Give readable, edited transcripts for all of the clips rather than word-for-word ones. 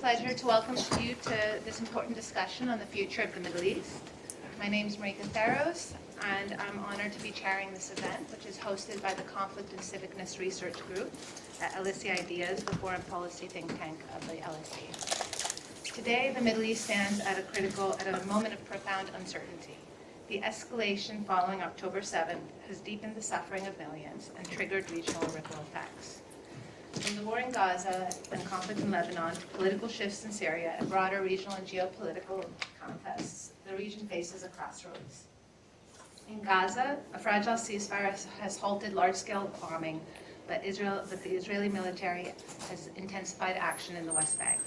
Pleasure to welcome you to this important discussion on the future of the Middle East. My name is Marika Theros, and I'm honored to be chairing this event, which is hosted by the Conflict and Civicness Research Group at LSE Ideas, the foreign policy think tank of the LSE. Today, the Middle East stands at a moment of profound uncertainty. The escalation following October 7th has deepened the suffering of millions and triggered regional ripple effects. From the war in Gaza and conflict in Lebanon to political shifts in Syria and broader regional and geopolitical contests, the region faces a crossroads. In Gaza, a fragile ceasefire has halted large-scale bombing, but the Israeli military has intensified action in the West Bank.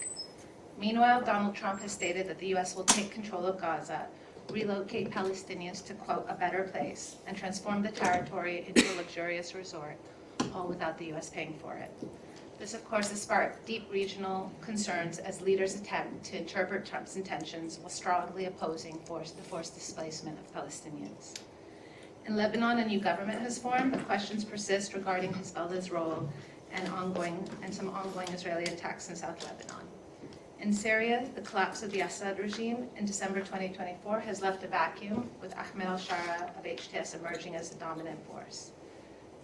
Meanwhile, Donald Trump has stated that the U.S. will take control of Gaza, relocate Palestinians to, quote, a better place, and transform the territory into a luxurious resort, all without the U.S. paying for it. This, of course, has sparked deep regional concerns as leaders attempt to interpret Trump's intentions while strongly opposing the forced displacement of Palestinians. In Lebanon, a new government has formed, but questions persist regarding Hezbollah's role and some ongoing Israeli attacks in South Lebanon. In Syria, the collapse of the Assad regime in December 2024 has left a vacuum, with Ahmed al-Shara of HTS emerging as a dominant force.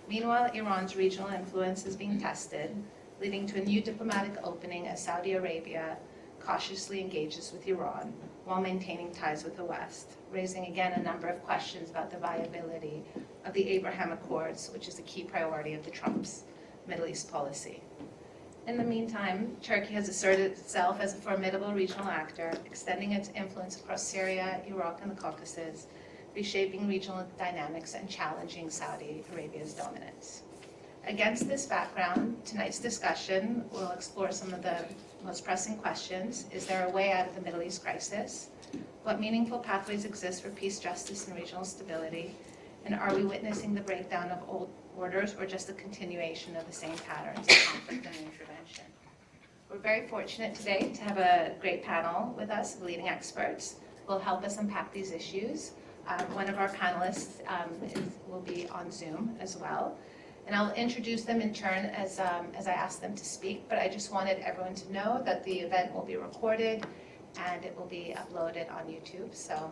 Meanwhile, Iran's regional influence is being tested, leading to a new diplomatic opening as Saudi Arabia cautiously engages with Iran while maintaining ties with the West, raising again a number of questions about the viability of the Abraham Accords, which is a key priority of the Trump's Middle East policy. In the meantime, Turkey has asserted itself as a formidable regional actor, extending its influence across Syria, Iraq, and the Caucasus, reshaping regional dynamics and challenging Saudi Arabia's dominance. Against this background, tonight's discussion will explore some of the most pressing questions. Is there a way out of the Middle East crisis? What meaningful pathways exist for peace, justice, and regional stability? And are we witnessing the breakdown of old orders or just a continuation of the same patterns of conflict and intervention? We're very fortunate today to have a great panel with us of leading experts who will help us unpack these issues. One of our panelists will be on Zoom as well. And I'll introduce them in turn as I ask them to speak, but I just wanted everyone to know that the event will be recorded and it will be uploaded on YouTube. So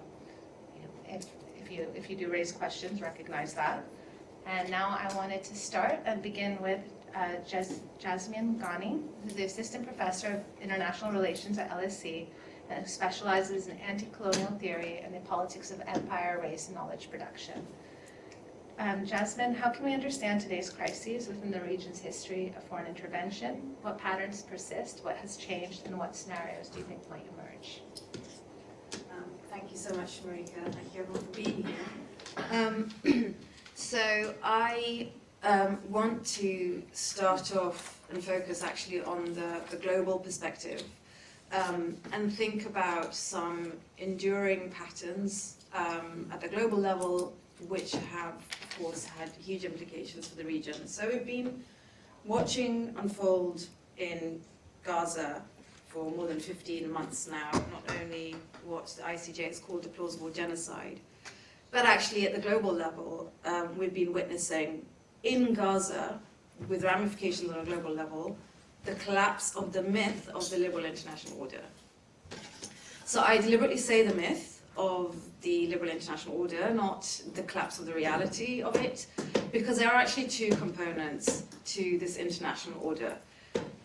if you do raise questions, recognize that. And now I wanted to start and begin with Jasmine Ghani, who's the Assistant Professor of International Relations at LSE, and who specializes in anti-colonial theory and the politics of empire, race, and knowledge production. Jasmine, how can we understand today's crises within the region's history of foreign intervention? What patterns persist? What has changed? And what scenarios do you think might emerge? Thank you so much, Marika. Thank you everyone for being here. So I want to start off and focus actually on the global perspective and think about some enduring patterns at the global level which have, of course, had huge implications for the region. So we've been watching unfold in Gaza for more than 15 months now, not only what the ICJ has called a plausible genocide, but actually at the global level, we've been witnessing in Gaza, with ramifications on a global level, the collapse of the myth of the liberal international order. So I deliberately say the myth of the liberal international order, not the collapse of the reality of it, because there are actually two components to this international order.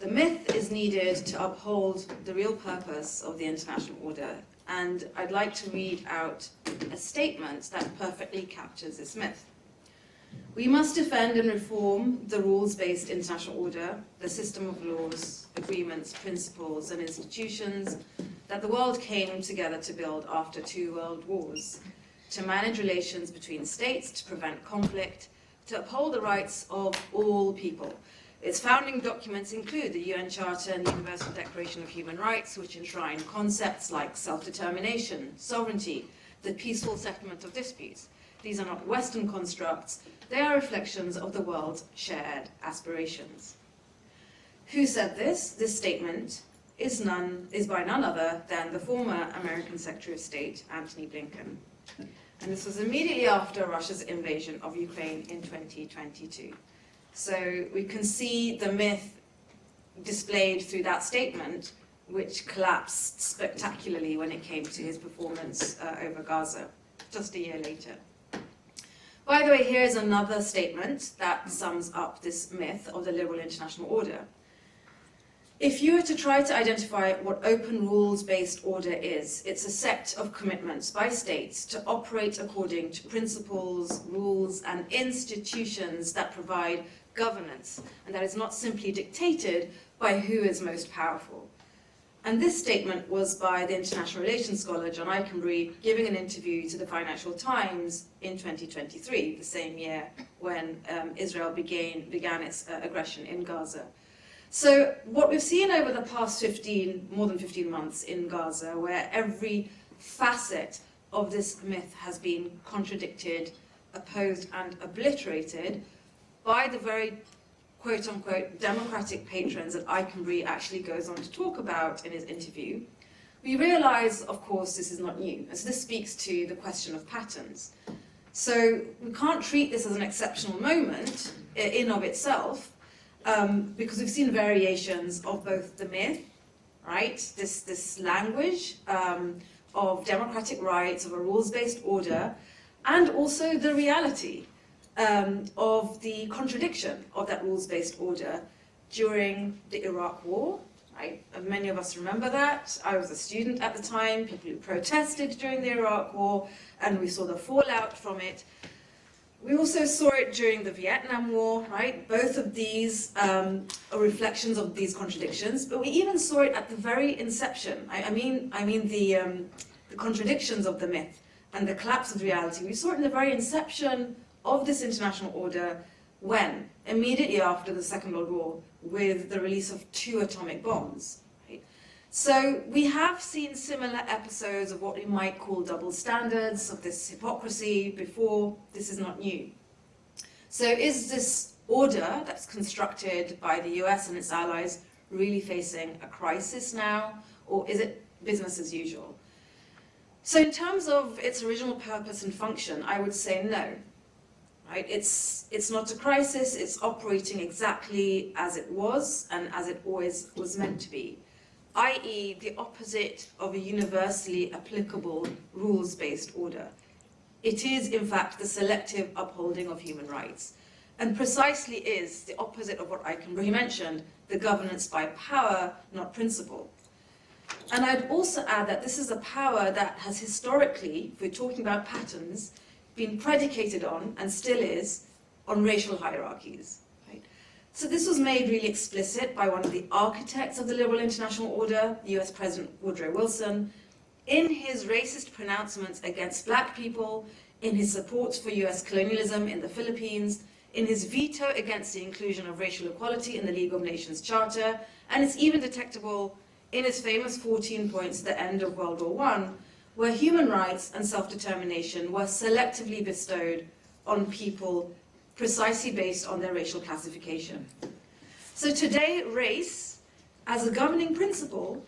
The myth is needed to uphold the real purpose of the international order, and I'd like to read out a statement that perfectly captures this myth. We must defend and reform the rules-based international order, the system of laws, agreements, principles, and institutions that the world came together to build after 2 world wars, to manage relations between states, to prevent conflict, to uphold the rights of all people. Its founding documents include the UN Charter and the Universal Declaration of Human Rights, which enshrine concepts like self-determination, sovereignty, the peaceful settlement of disputes. These are not Western constructs, they are reflections of the world's shared aspirations. Who said this? This statement is by none other than the former American Secretary of State, Antony Blinken. And this was immediately after Russia's invasion of Ukraine in 2022. So we can see the myth displayed through that statement which collapsed spectacularly when it came to his performance over Gaza, just a year later. By the way, here's another statement that sums up this myth of the liberal international order. If you were to try to identify what open rules-based order is, it's a set of commitments by states to operate according to principles, rules, and institutions that provide governance, and that is not simply dictated by who is most powerful. And this statement was by the international relations scholar John Eikenberry giving an interview to the Financial Times in 2023, the same year when Israel began its aggression in Gaza. So what we've seen over the past more than 15 months in Gaza, where every facet of this myth has been contradicted, opposed, and obliterated by the very quote-unquote democratic patrons that Eikenberry actually goes on to talk about in his interview, we realize, of course, this is not new. And so this speaks to the question of patterns. So we can't treat this as an exceptional moment in of itself, because we've seen variations of both the myth, right, this language of democratic rights, of a rules-based order, and also the reality of the contradiction of that rules-based order during the Iraq War, right? And many of us remember that. I was a student at the time, people who protested during the Iraq War, and we saw the fallout from it. We also saw it during the Vietnam War, right? Both of these are reflections of these contradictions, but we even saw it at the very inception. I mean the contradictions of the myth and the collapse of reality. We saw it in the very inception of this international order when, immediately after the Second World War, with the release of 2 atomic bombs. Right? So we have seen similar episodes of what we might call double standards, of this hypocrisy before. This is not new. So is this order that's constructed by the US and its allies really facing a crisis now, or is it business as usual? So in terms of its original purpose and function, I would say no. Right? It's not a crisis, it's operating exactly as it was and as it always was meant to be, i.e. the opposite of a universally applicable rules-based order. It is, in fact, the selective upholding of human rights, and precisely is the opposite of what Eikenberry mentioned, the governance by power, not principle. And I'd also add that this is a power that has historically, if we're talking about patterns, been predicated on, and still is, on racial hierarchies. Right? So this was made really explicit by one of the architects of the liberal international order, US President Woodrow Wilson, in his racist pronouncements against black people, in his support for US colonialism in the Philippines, in his veto against the inclusion of racial equality in the League of Nations Charter, and it's even detectable in his famous 14 points at the end of World War I, where human rights and self-determination were selectively bestowed on people precisely based on their racial classification. So today, race, as a governing principle,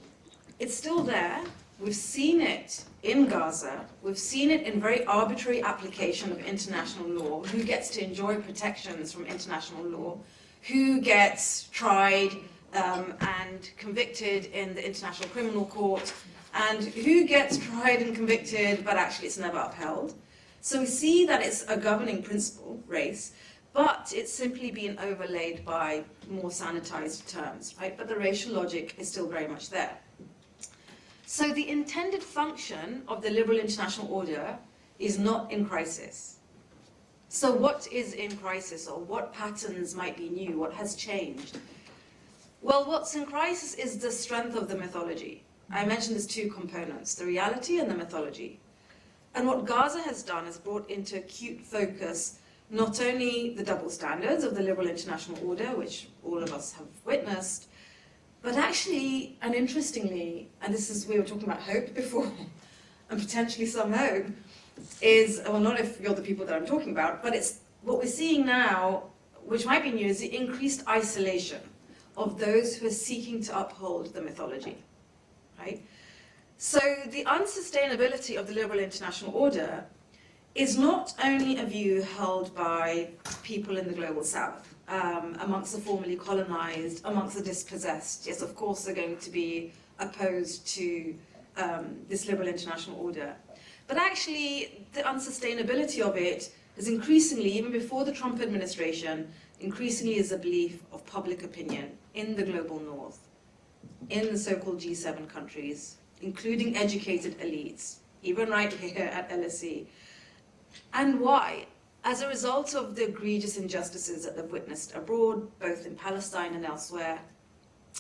it's still there. We've seen it in Gaza. We've seen it in very arbitrary application of international law. Who gets to enjoy protections from international law? Who gets tried and convicted in the International Criminal Court? And who gets tried and convicted, but actually it's never upheld. So we see that it's a governing principle, race, but it's simply been overlaid by more sanitized terms, right? But the racial logic is still very much there. So the intended function of the liberal international order is not in crisis. So what is in crisis, or what patterns might be new? What has changed? Well, what's in crisis is the strength of the mythology. I mentioned there's 2 components, the reality and the mythology. And what Gaza has done is brought into acute focus not only the double standards of the liberal international order, which all of us have witnessed, but actually, and interestingly, and this is, we were talking about hope before, and potentially some hope, is, well, not if you're the people that I'm talking about, but it's what we're seeing now, which might be new, is the increased isolation of those who are seeking to uphold the mythology. Right? So the unsustainability of the liberal international order is not only a view held by people in the global south, amongst the formerly colonized, amongst the dispossessed. Yes, of course, there are going to be opposed to this liberal international order. But actually, the unsustainability of it is increasingly, even before the Trump administration, increasingly is a belief of public opinion in the global north, in the so-called G7 countries, including educated elites, even right here at LSE. And why? As a result of the egregious injustices that they've witnessed abroad, both in Palestine and elsewhere.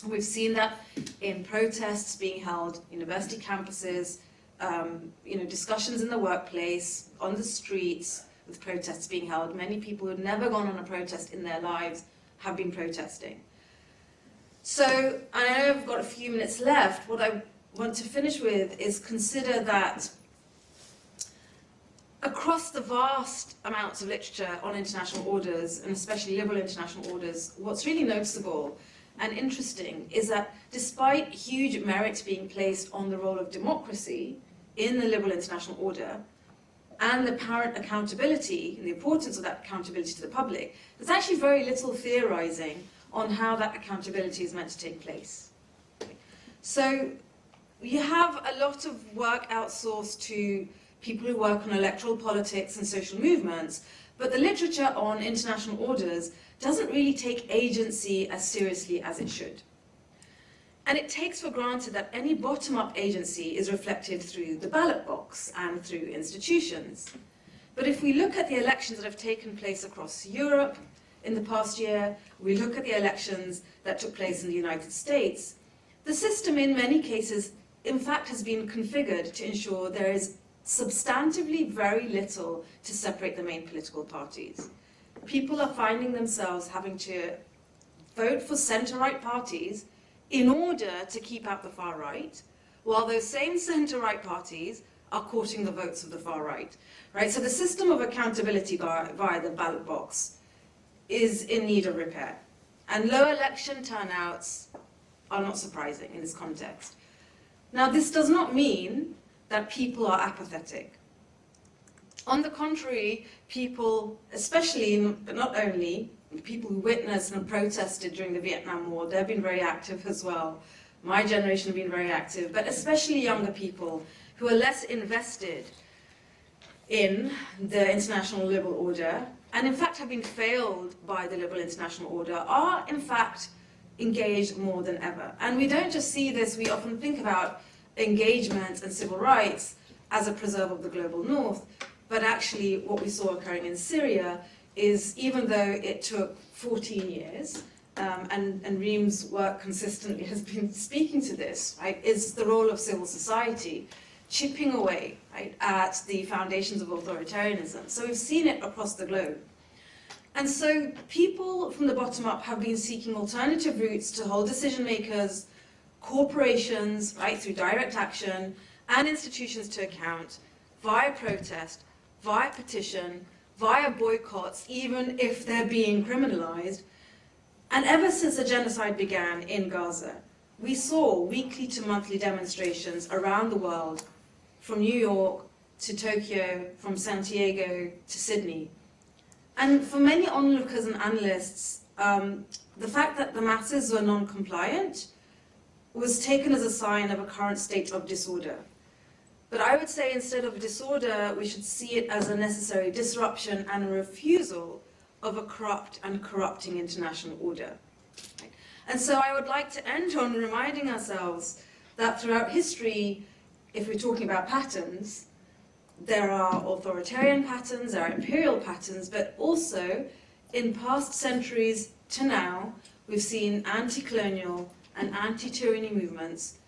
We've seen that in protests being held, university campuses, discussions in the workplace, on the streets, with protests being held. Many people who had never gone on a protest in their lives have been protesting. So, I know I've got a few minutes left. What I want to finish with is consider that across the vast amounts of literature on international orders, and especially liberal international orders, what's really noticeable and interesting is that despite huge merit being placed on the role of democracy in the liberal international order, and the apparent accountability and the importance of that accountability to the public, there's actually very little theorizing on how that accountability is meant to take place. So you have a lot of work outsourced to people who work on electoral politics and social movements, but the literature on international orders doesn't really take agency as seriously as it should. And it takes for granted that any bottom-up agency is reflected through the ballot box and through institutions. But if we look at the elections that have taken place across Europe in the past year, we look at the elections that took place in the United States, the system in many cases, in fact, has been configured to ensure there is substantively very little to separate the main political parties. People are finding themselves having to vote for centre-right parties in order to keep out the far right, while those same centre-right parties are courting the votes of the far right. Right? So the system of accountability via the ballot box is in need of repair. And low election turnouts are not surprising in this context. Now, this does not mean that people are apathetic. On the contrary, people, especially, but not only, people who witnessed and protested during the Vietnam War, they've been very active as well. My generation have been very active, but especially younger people who are less invested in the international liberal order, and in fact have been failed by the liberal international order, are in fact engaged more than ever. And we don't just see this, we often think about engagement and civil rights as a preserve of the global north, but actually what we saw occurring in Syria is, even though it took 14 years, and Reem's work consistently has been speaking to this, right, is the role of civil society chipping away, right, at the foundations of authoritarianism. So we've seen it across the globe. And so people from the bottom up have been seeking alternative routes to hold decision makers, corporations, right, through direct action, and institutions to account via protest, via petition, via boycotts, even if they're being criminalized. And ever since the genocide began in Gaza, we saw weekly to monthly demonstrations around the world, from New York to Tokyo, from Santiago to Sydney. And for many onlookers and analysts, the fact that the masses were non-compliant was taken as a sign of a current state of disorder. But I would say instead of disorder, we should see it as a necessary disruption and a refusal of a corrupt and corrupting international order. And so I would like to end on reminding ourselves that throughout history, if we're talking about patterns, there are authoritarian patterns, there are imperial patterns, but also in past centuries to now, we've seen anti-colonial and anti-tyranny movements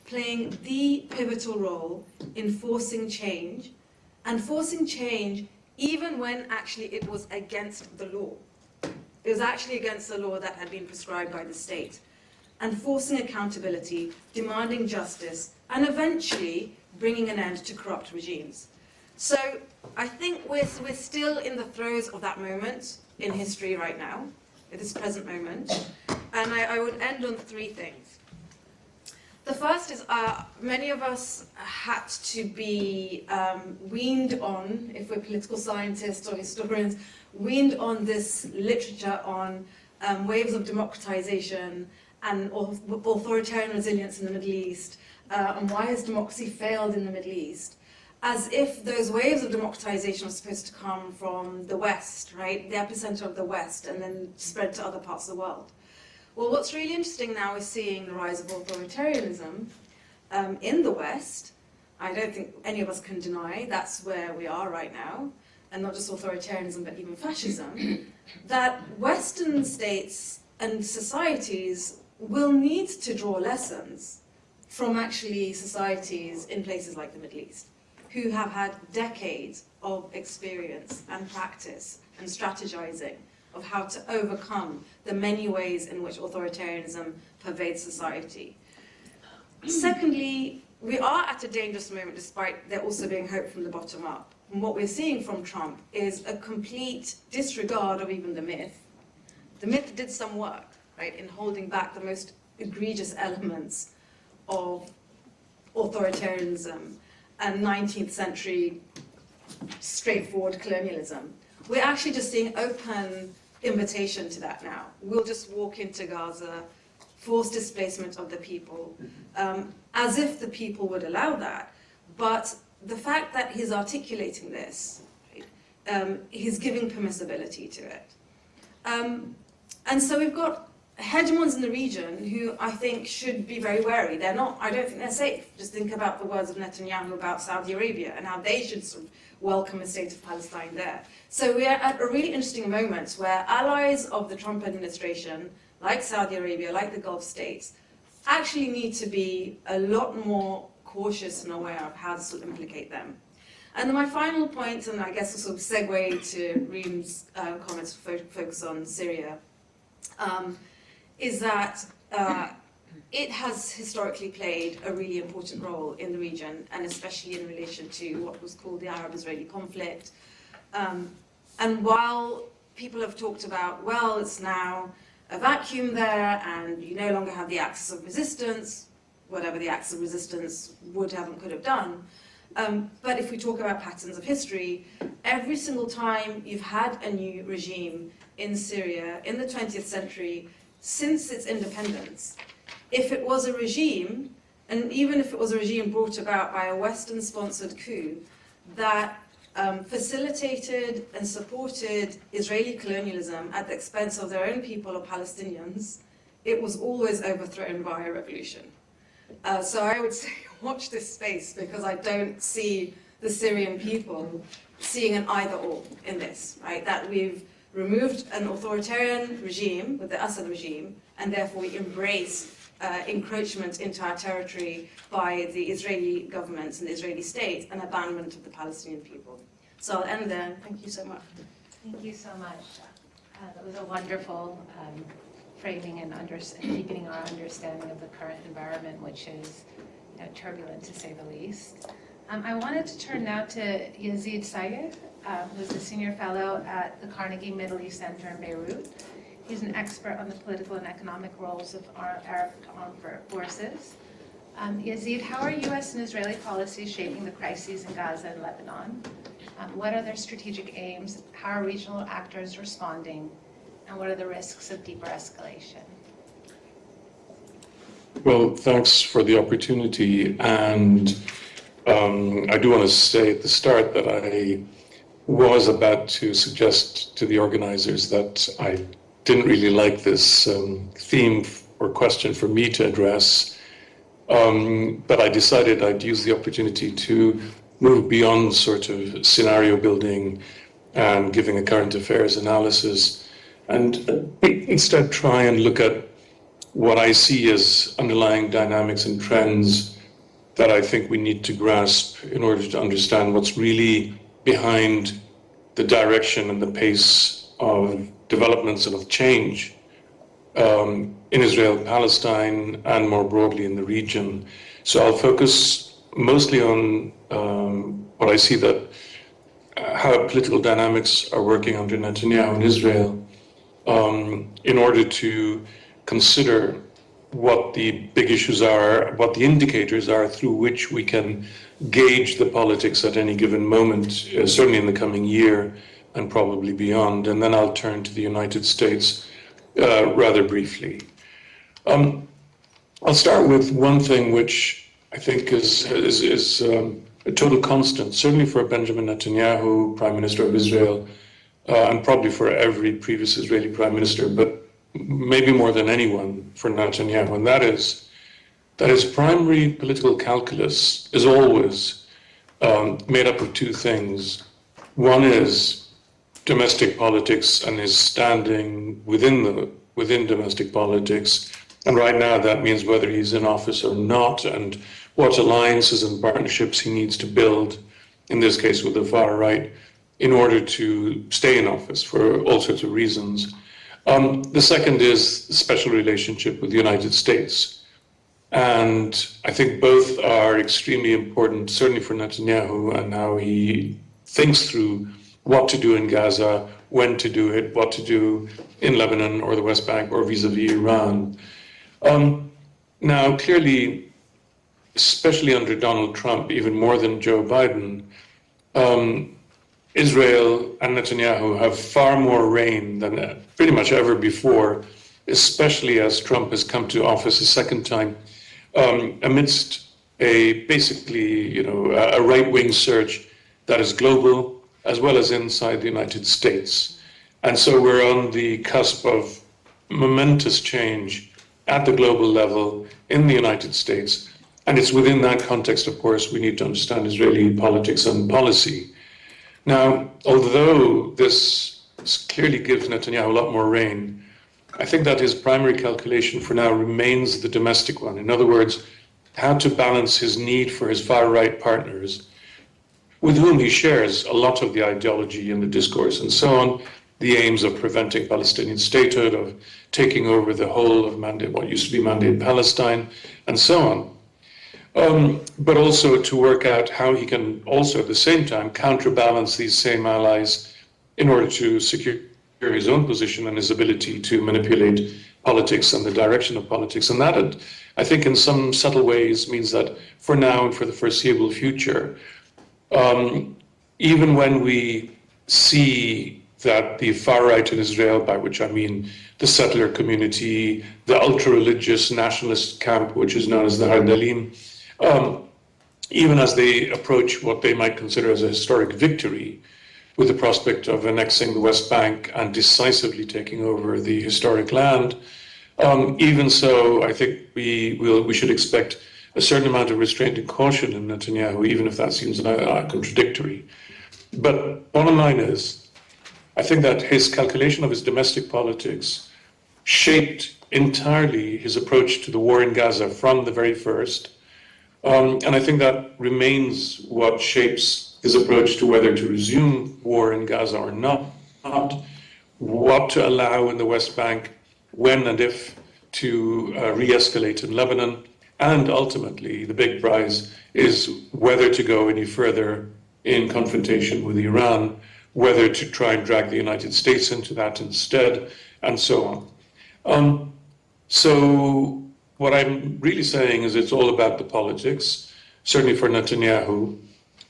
playing the pivotal role in forcing change, and forcing change even when actually it was against the law. It was actually against the law that had been prescribed by the state, and forcing accountability, demanding justice, and eventually bringing an end to corrupt regimes. So I think we're still in the throes of that moment in history right now, at this present moment, and I would end on three things. The first is many of us had to be weaned on, if we're political scientists or historians, weaned on this literature on waves of democratization and authoritarian resilience in the Middle East, and why has democracy failed in the Middle East, as if those waves of democratization are supposed to come from the West, right? The epicenter of the West, and then spread to other parts of the world. Well, what's really interesting now is seeing the rise of authoritarianism in the West. I don't think any of us can deny that's where we are right now, and not just authoritarianism, but even fascism, that Western states and societies will need to draw lessons from actually societies in places like the Middle East, who have had decades of experience and practice and strategizing of how to overcome the many ways in which authoritarianism pervades society. Secondly, we are at a dangerous moment, despite there also being hope from the bottom up. And what we're seeing from Trump is a complete disregard of even the myth. The myth did some work, right, in holding back the most egregious elements of authoritarianism and 19th century straightforward colonialism. We're actually just seeing open invitation to that now. We'll just walk into Gaza, forced displacement of the people, as if the people would allow that. But the fact that he's articulating this, right, he's giving permissibility to it. And so we've got hegemons in the region who I think should be very wary. They're not, I don't think they're safe. Just think about the words of Netanyahu about Saudi Arabia and how they should sort of welcome a state of Palestine there. So we are at a really interesting moment where allies of the Trump administration, like Saudi Arabia, like the Gulf states, actually need to be a lot more cautious and aware of how this will implicate them. And then my final point, and I guess a sort of segue to Reem's comments focus on Syria, is that it has historically played a really important role in the region, and especially in relation to what was called the Arab-Israeli conflict. And while people have talked about, well, it's now a vacuum there, and you no longer have the axis of resistance, whatever the axis of resistance would have and could have done. But if we talk about patterns of history, every single time you've had a new regime in Syria in the 20th century, since its independence, if it was a regime, and even if it was a regime brought about by a Western-sponsored coup, that facilitated and supported Israeli colonialism at the expense of their own people or Palestinians, it was always overthrown by a revolution. So I would say watch this space, because I don't see the Syrian people seeing an either-or in this, right? That we've removed an authoritarian regime with the Assad regime, and therefore we embrace encroachment into our territory by the Israeli government and the Israeli state, and abandonment of the Palestinian people. So I'll end there. Thank you so much. Thank you so much. That was a wonderful framing and deepening our understanding of the current environment, which is turbulent to say the least. I wanted to turn now to Yazid Sayed, who's a senior fellow at the Carnegie Middle East Center in Beirut. He's an expert on the political and economic roles of Arab armed forces. Yazid, how are U.S. and Israeli policies shaping the crises in Gaza and Lebanon? What are their strategic aims? How are regional actors responding? And what are the risks of deeper escalation? Well, thanks for the opportunity. And I do want to say at the start that I was about to suggest to the organizers that I didn't really like this theme or question for me to address. But I decided I'd use the opportunity to move beyond sort of scenario building and giving a current affairs analysis, and instead try and look at what I see as underlying dynamics and trends that I think we need to grasp in order to understand what's really behind the direction and the pace of developments and of change in Israel, Palestine, and more broadly in the region. So I'll focus mostly on what I see that how political dynamics are working under Netanyahu in Israel in order to consider what the big issues are, what the indicators are through which we can gauge the politics at any given moment, certainly in the coming year and probably beyond. And then I'll turn to the United States rather briefly. I'll start with one thing which I think is a total constant, certainly for Benjamin Netanyahu, Prime Minister of Israel, and probably for every previous Israeli Prime Minister, but maybe more than anyone for Netanyahu, and that is that his primary political calculus is always made up of two things. One is domestic politics and his standing within domestic politics. And right now that means whether he's in office or not, and what alliances and partnerships he needs to build, in this case with the far right, in order to stay in office for all sorts of reasons. The second is the special relationship with the United States. And I think both are extremely important, certainly for Netanyahu and how he thinks through what to do in Gaza, when to do it, what to do in Lebanon or the West Bank or vis-a-vis Iran. Now, clearly, especially under Donald Trump, even more than Joe Biden, Israel and Netanyahu have far more reign than pretty much ever before, especially as Trump has come to office a second time, amidst a basically, a right-wing surge that is global as well as inside the United States. And so we're on the cusp of momentous change at the global level in the United States. And it's within that context, of course, we need to understand Israeli politics and policy. Now, although this clearly gives Netanyahu a lot more reign, I think that his primary calculation for now remains the domestic one. In other words, how to balance his need for his far-right partners, with whom he shares a lot of the ideology and the discourse and so on, the aims of preventing Palestinian statehood, of taking over the whole of what used to be Mandate Palestine, and so on. But also to work out how he can also at the same time counterbalance these same allies in order to secure his own position and his ability to manipulate politics and the direction of politics. And that, I think, in some subtle ways means that for now and for the foreseeable future, even when we see that the far right in Israel, by which I mean the settler community, the ultra-religious nationalist camp, which is known as the Hardalim, even as they approach what they might consider as a historic victory, with the prospect of annexing the West Bank and decisively taking over the historic land, even so, I think we should expect a certain amount of restraint and caution in Netanyahu, even if that seems contradictory. But bottom line is, I think that his calculation of his domestic politics shaped entirely his approach to the war in Gaza from the very first. And I think that remains what shapes his approach to whether to resume war in Gaza or not, what to allow in the West Bank, when and if to re-escalate in Lebanon, and ultimately the big prize is whether to go any further in confrontation with Iran, whether to try and drag the United States into that instead, and so on. So what I'm really saying is it's all about the politics, certainly for Netanyahu,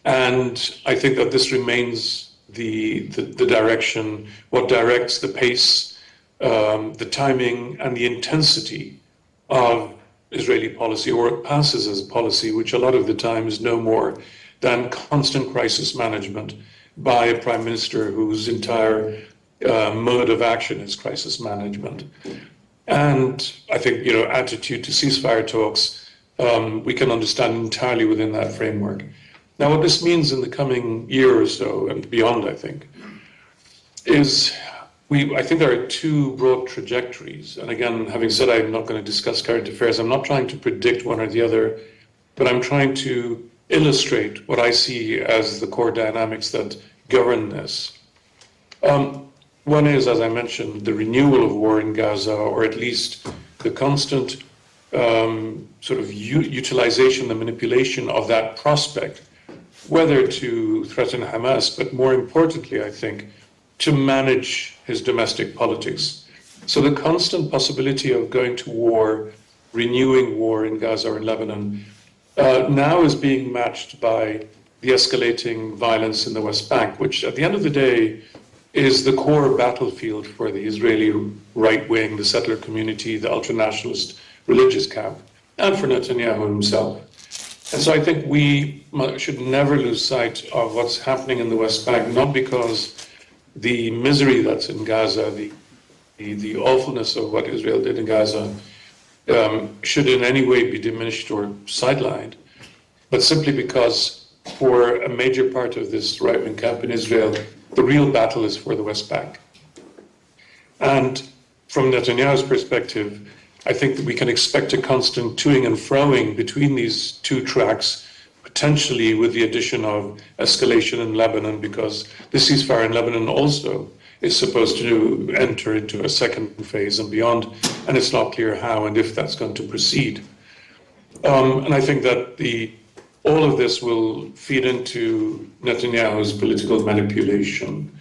and I think that this remains the direction, what directs the pace, the timing, and the intensity of Israeli policy, or it passes as policy, which a lot of the time is no more than constant crisis management by a prime minister whose entire mode of action is crisis management. And I think, attitude to ceasefire talks, we can understand entirely within that framework. Now, what this means in the coming year or so, and beyond, I think, is I think there are two broad trajectories. And again, having said I'm not going to discuss current affairs, I'm not trying to predict one or the other, but I'm trying to illustrate what I see as the core dynamics that govern this. One is, as I mentioned, the renewal of war in Gaza, or at least the constant sort of utilization, the manipulation of that prospect, whether to threaten Hamas, but more importantly, I think, to manage his domestic politics. So the constant possibility of going to war, renewing war in Gaza or in Lebanon, now is being matched by the escalating violence in the West Bank, which at the end of the day is the core battlefield for the Israeli right wing, the settler community, the ultra-nationalist religious camp, and for Netanyahu himself. And so I think we should never lose sight of what's happening in the West Bank, not because the misery that's in Gaza, the awfulness of what Israel did in Gaza, should in any way be diminished or sidelined, but simply because for a major part of this right-wing camp in Israel, the real battle is for the West Bank. And from Netanyahu's perspective, I think that we can expect a constant toing and froing between these two tracks, potentially with the addition of escalation in Lebanon, because the ceasefire in Lebanon also is supposed to enter into a second phase and beyond, and it's not clear how and if that's going to proceed. And I think that all of this will feed into Netanyahu's political manipulation,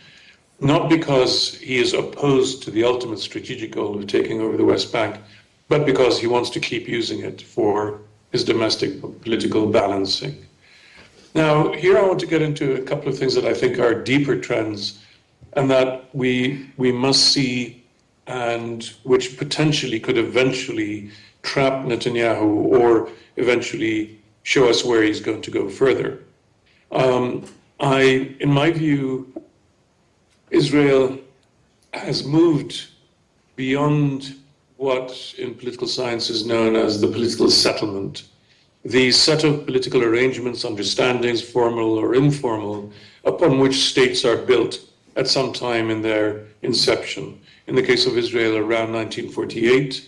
not because he is opposed to the ultimate strategic goal of taking over the West Bank, but because he wants to keep using it for his domestic political balancing. Now, here I want to get into a couple of things that I think are deeper trends and that we must see, and which potentially could eventually trap Netanyahu or eventually show us where he's going to go further. In my view, Israel has moved beyond what in political science is known as the political settlement, the set of political arrangements, understandings, formal or informal, upon which states are built at some time in their inception. In the case of Israel, around 1948,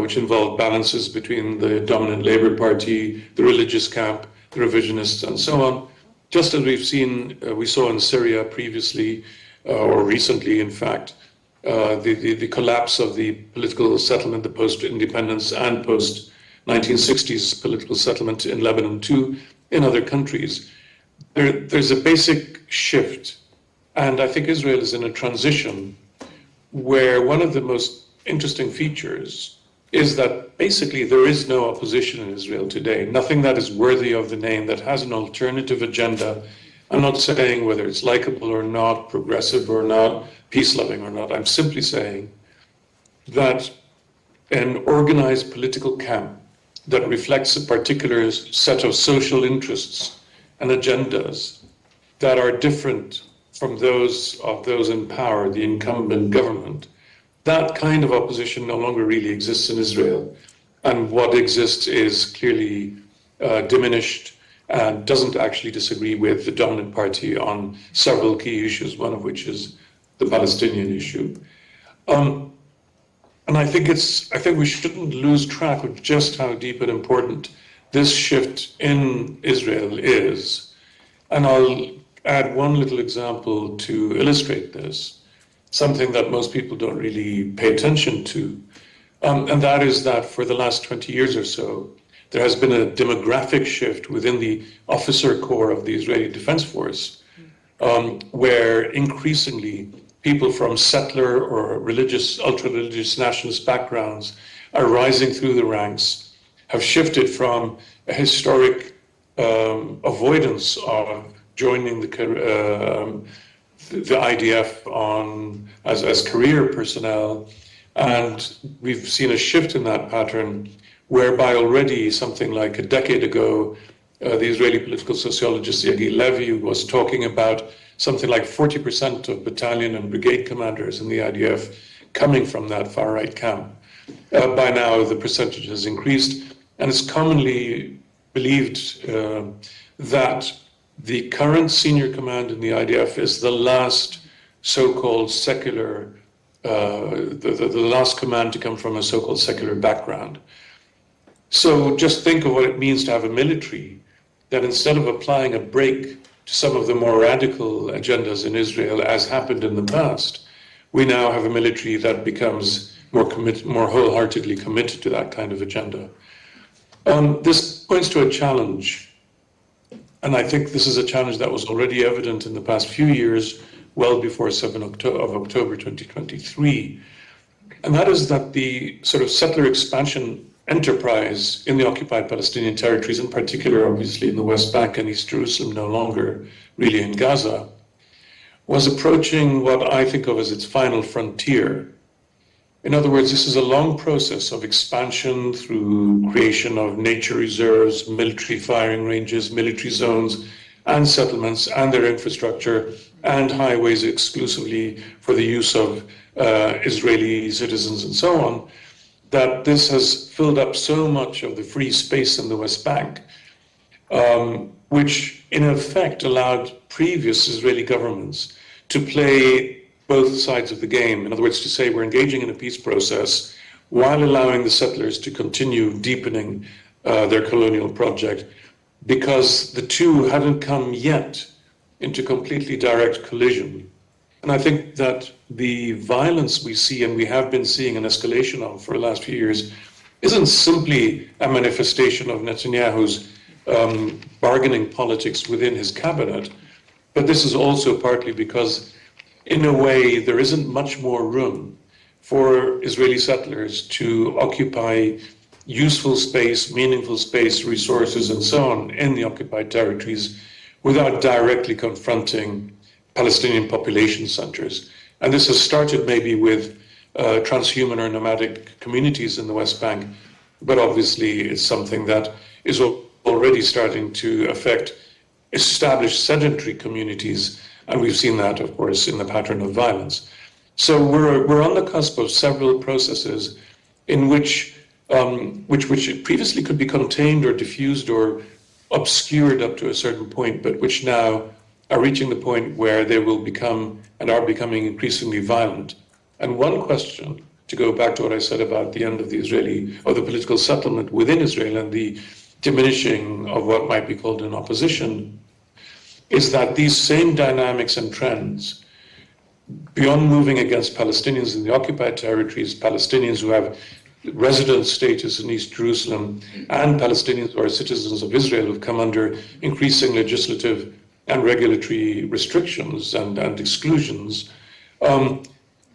which involved balances between the dominant Labour Party, the religious camp, the revisionists, and so on. Just as we saw in Syria previously, or recently, in fact, the collapse of the political settlement, the post-independence and post-1960s political settlement in Lebanon too, in other countries. There's a basic shift, and I think Israel is in a transition where one of the most interesting features is that basically there is no opposition in Israel today, nothing that is worthy of the name, that has an alternative agenda. I'm not saying whether it's likable or not, progressive or not, peace-loving or not. I'm simply saying that an organized political camp that reflects a particular set of social interests and agendas that are different from those of those in power, the incumbent government, that kind of opposition no longer really exists in Israel. And what exists is clearly diminished and doesn't actually disagree with the dominant party on several key issues, one of which is the Palestinian issue. And I think we shouldn't lose track of just how deep and important this shift in Israel is. And I'll add one little example to illustrate this, something that most people don't really pay attention to. And that is that for the last 20 years or so, there has been a demographic shift within the officer corps of the Israeli Defense Force, where increasingly people from settler or religious, ultra-religious nationalist backgrounds are rising through the ranks, have shifted from a historic avoidance of joining the IDF as career personnel, and we've seen a shift in that pattern whereby already something like a decade ago, the Israeli political sociologist Yagi Levy was talking about something like 40% of battalion and brigade commanders in the IDF coming from that far-right camp. By now, the percentage has increased, and it's commonly believed that the current senior command in the IDF is the last so-called secular, the last command to come from a so-called secular background. So just think of what it means to have a military that instead of applying a brake to some of the more radical agendas in Israel, as happened in the past, we now have a military that becomes more wholeheartedly committed to that kind of agenda. This points to a challenge, and I think this is a challenge that was already evident in the past few years, well before 7 of October 2023, and that is that the sort of settler expansion enterprise in the occupied Palestinian territories, in particular, obviously, in the West Bank and East Jerusalem, no longer really in Gaza, was approaching what I think of as its final frontier. In other words, this is a long process of expansion through creation of nature reserves, military firing ranges, military zones, and settlements, and their infrastructure, and highways exclusively for the use of Israeli citizens and so on, that this has filled up so much of the free space in the West Bank, which in effect allowed previous Israeli governments to play both sides of the game. In other words, to say we're engaging in a peace process while allowing the settlers to continue deepening their colonial project, because the two hadn't come yet into completely direct collision. And I think that the violence we see, and we have been seeing an escalation of for the last few years, isn't simply a manifestation of Netanyahu's bargaining politics within his cabinet, but this is also partly because, in a way, there isn't much more room for Israeli settlers to occupy useful space, meaningful space, resources, and so on in the occupied territories without directly confronting Palestinian population centers. And this has started maybe with transhuman or nomadic communities in the West Bank, but obviously it's something that is already starting to affect established sedentary communities, and we've seen that, of course, in the pattern of violence. So we're on the cusp of several processes in which previously could be contained or diffused or obscured up to a certain point, but which now are reaching the point where they will become and are becoming increasingly violent. And one question, to go back to what I said about the end of the Israeli, or the political settlement within Israel and the diminishing of what might be called an opposition, is that these same dynamics and trends, beyond moving against Palestinians in the occupied territories, Palestinians who have resident status in East Jerusalem, and Palestinians who are citizens of Israel who've come under increasing legislative and regulatory restrictions and exclusions,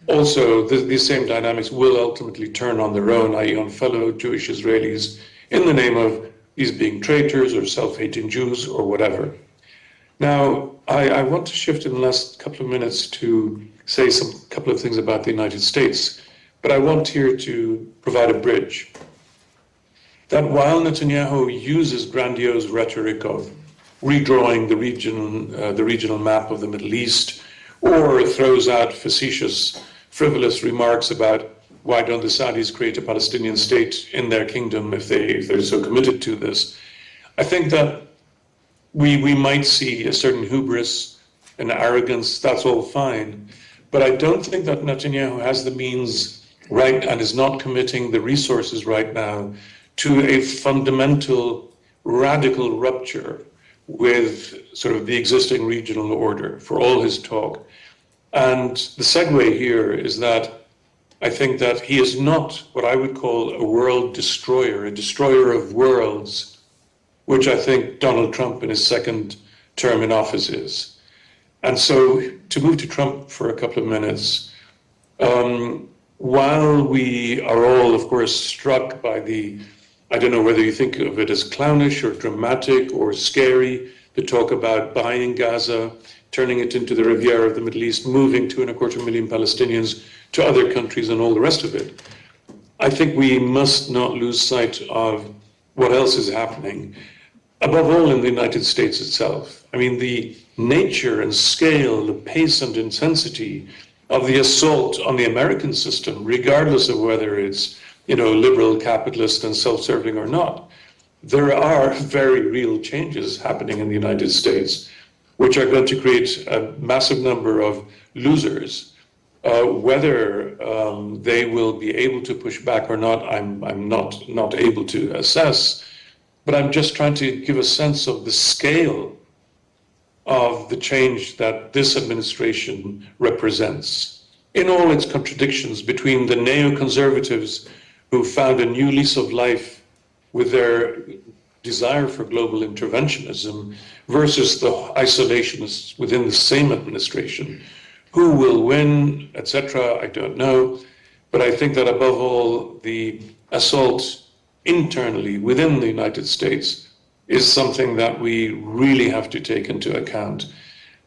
also these same dynamics will ultimately turn on their own, i.e. on fellow Jewish Israelis, in the name of these being traitors or self-hating Jews or whatever. Now, I want to shift in the last couple of minutes to say a couple of things about the United States, but I want here to provide a bridge. That while Netanyahu uses grandiose rhetoric of redrawing the regional map of the Middle East, or throws out facetious, frivolous remarks about why don't the Saudis create a Palestinian state in their kingdom if they're so committed to this, I think that we might see a certain hubris and arrogance. That's all fine. But I don't think that Netanyahu has the means right and is not committing the resources right now to a fundamental, radical rupture with sort of the existing regional order, for all his talk. And the segue here is that I think that he is not what I would call a world destroyer, a destroyer of worlds, which I think Donald Trump in his second term in office is. And so to move to Trump for a couple of minutes, while we are all, of course, struck by I don't know whether you think of it as clownish or dramatic or scary, the talk about buying Gaza, turning it into the Riviera of the Middle East, moving 2.25 million Palestinians to other countries and all the rest of it. I think we must not lose sight of what else is happening, above all in the United States itself. I mean, the nature and scale, the pace and intensity of the assault on the American system, regardless of whether it's, liberal, capitalist, and self-serving or not, there are very real changes happening in the United States, which are going to create a massive number of losers. Whether they will be able to push back or not, I'm not able to assess, but I'm just trying to give a sense of the scale of the change that this administration represents, in all its contradictions between the neoconservatives who found a new lease of life with their desire for global interventionism versus the isolationists within the same administration. Who will win, etc., I don't know. But I think that above all, the assault internally within the United States is something that we really have to take into account.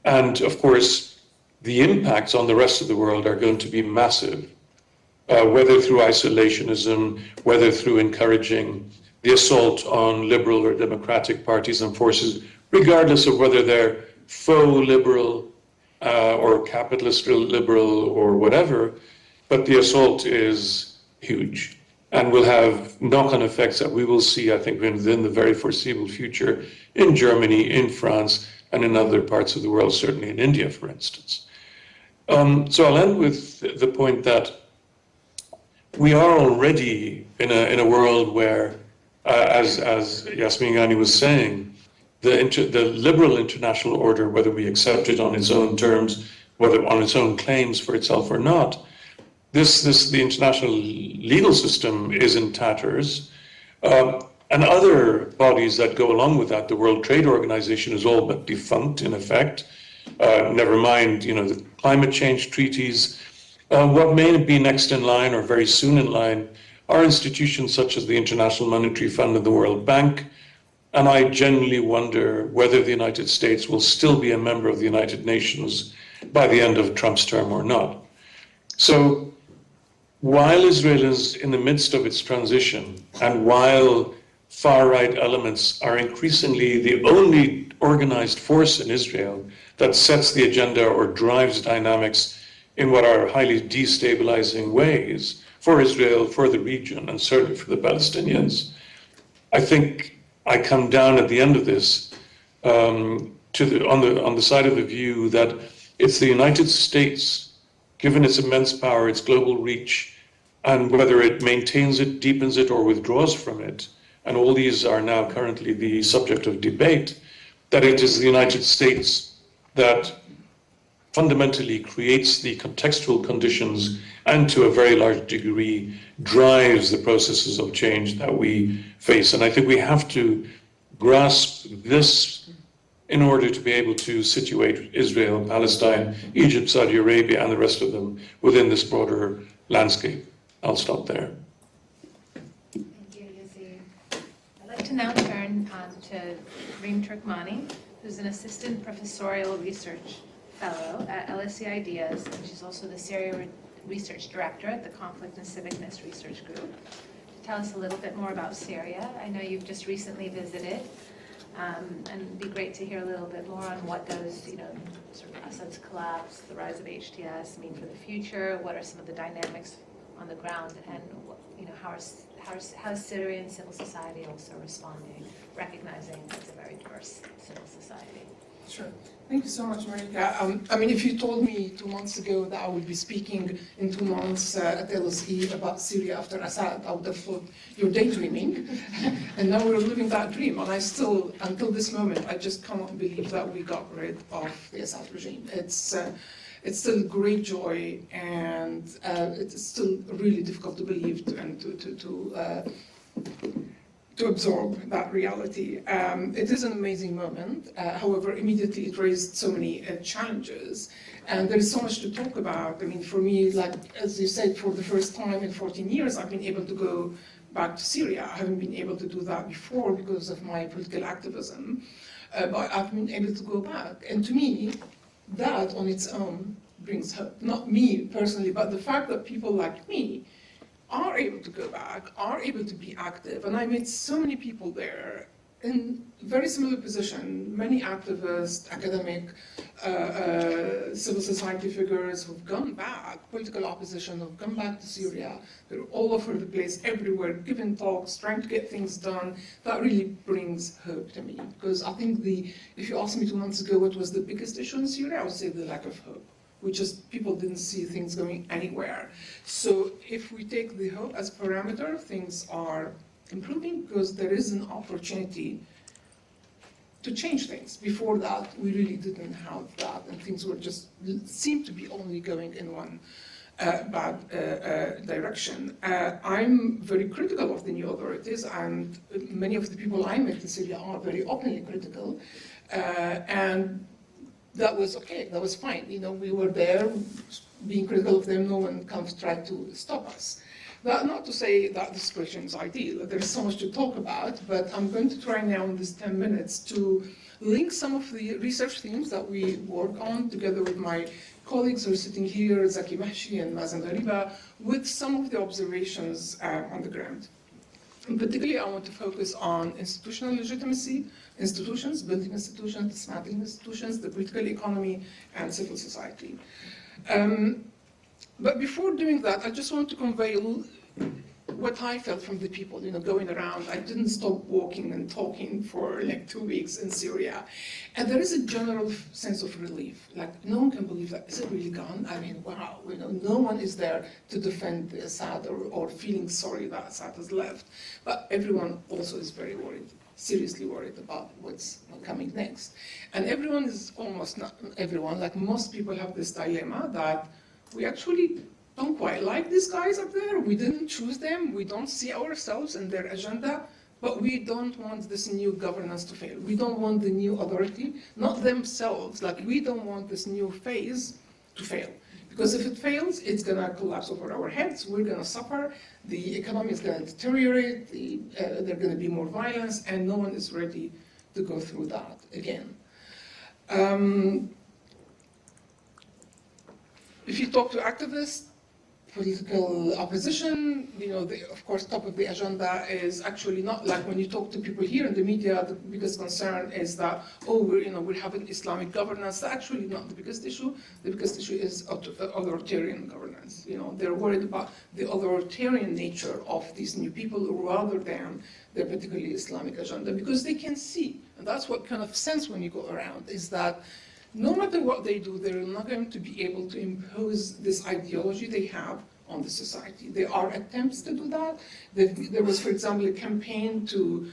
And of course, the impacts on the rest of the world are going to be massive. whether through isolationism, whether through encouraging the assault on liberal or democratic parties and forces, regardless of whether they're faux liberal or capitalist liberal or whatever, but the assault is huge and will have knock-on effects that we will see, I think, within the very foreseeable future in Germany, in France, and in other parts of the world, certainly in India, for instance. So I'll end with the point that we are already in a world where, as Yasmin Ghani was saying, the liberal international order, whether we accept it on its own terms, whether on its own claims for itself or not, the international legal system is in tatters. And other bodies that go along with that, the World Trade Organization is all but defunct in effect. Never mind, the climate change treaties. What may be next in line or very soon in line are institutions such as the International Monetary Fund and the World Bank. And I genuinely wonder whether the United States will still be a member of the United Nations by the end of Trump's term or not. So while Israel is in the midst of its transition, and while far-right elements are increasingly the only organized force in Israel that sets the agenda or drives dynamics in what are highly destabilizing ways for Israel, for the region, and certainly for the Palestinians, I think I come down at the end of this on the side of the view that it's the United States, given its immense power, its global reach, and whether it maintains it, deepens it, or withdraws from it, and all these are now currently the subject of debate, that it is the United States that fundamentally creates the contextual conditions and to a very large degree drives the processes of change that we face. And I think we have to grasp this in order to be able to situate Israel, Palestine, Egypt, Saudi Arabia, and the rest of them within this broader landscape. I'll stop there. Thank you, Yazid. I'd like to now turn to Reem Turkmani, who's an assistant professorial research fellow at LSE Ideas, and she's also the Syria research director at the Conflict and Civicness Research Group. To tell us a little bit more about Syria. I know you've just recently visited, and it'd be great to hear a little bit more on what does, sort of Assad's collapse, the rise of HTS mean for the future. What are some of the dynamics on the ground, and how is Syrian civil society also responding, recognizing it's a very diverse civil society? Sure. Thank you so much, Marika. If you told me 2 months ago that I would be speaking in 2 months at LSE about Syria after Assad, I would have thought you're daydreaming. And now we're living that dream. And I still, until this moment, I just cannot believe that we got rid of the Assad regime. It's still great joy, and it's still really difficult to believe and to absorb that reality. It is an amazing moment. However, immediately it raised so many challenges, and there is so much to talk about. For me, like as you said, for the first time in 14 years, I've been able to go back to Syria. I haven't been able to do that before because of my political activism, but I've been able to go back. And to me, that on its own brings hope. Not me personally, but the fact that people like me are able to go back, are able to be active. And I met so many people there in very similar position, many activists, academic, civil society figures who've gone back, political opposition who've gone back to Syria. They're all over the place, everywhere, giving talks, trying to get things done. That really brings hope to me. Because I think if you asked me 2 months ago what was the biggest issue in Syria, I would say the lack of hope. People didn't see things going anywhere. So if we take the hope as parameter, things are improving because there is an opportunity to change things. Before that, we really didn't have that, and things were seemed to be only going in one bad direction. I'm very critical of the new authorities, and many of the people I met in Syria are very openly critical, and that was okay, that was fine. We were there being critical of them, no one tried to stop us. That not to say that the situation is ideal. There's so much to talk about, but I'm going to try now in these 10 minutes to link some of the research themes that we work on together with my colleagues who are sitting here, Zaki Mahshi and Mazen Ghariba, with some of the observations on the ground. And particularly, I want to focus on institutional legitimacy, institutions, building institutions, dismantling institutions, the political economy, and civil society. But before doing that, I just want to convey what I felt from the people, going around. I didn't stop walking and talking for like 2 weeks in Syria. And there is a general sense of relief. Like, no one can believe that. Is it really gone? I mean, wow, no one is there to defend Assad or feeling sorry that Assad has left. But everyone also is very worried, seriously worried about what's coming next. And everyone is almost, not everyone, like most people have this dilemma that we actually don't quite like these guys up there. We didn't choose them. We don't see ourselves in their agenda, but we don't want this new governance to fail. We don't want the new authority, not themselves. Like, we don't want this new phase to fail. Because if it fails, it's going to collapse over our heads. We're going to suffer. The economy is going to deteriorate. There's going to be more violence, and no one is ready to go through that again. If you talk to activists, political opposition, of course, top of the agenda is actually not like when you talk to people here in the media, the biggest concern is that, we're having Islamic governance. That's actually not the biggest issue. The biggest issue is authoritarian governance. They're worried about the authoritarian nature of these new people rather than their particularly Islamic agenda, because they can see, and that's what kind of sense when you go around, is that no matter what they do, they're not going to be able to impose this ideology they have on the society. There are attempts to do that. There was, for example, a campaign to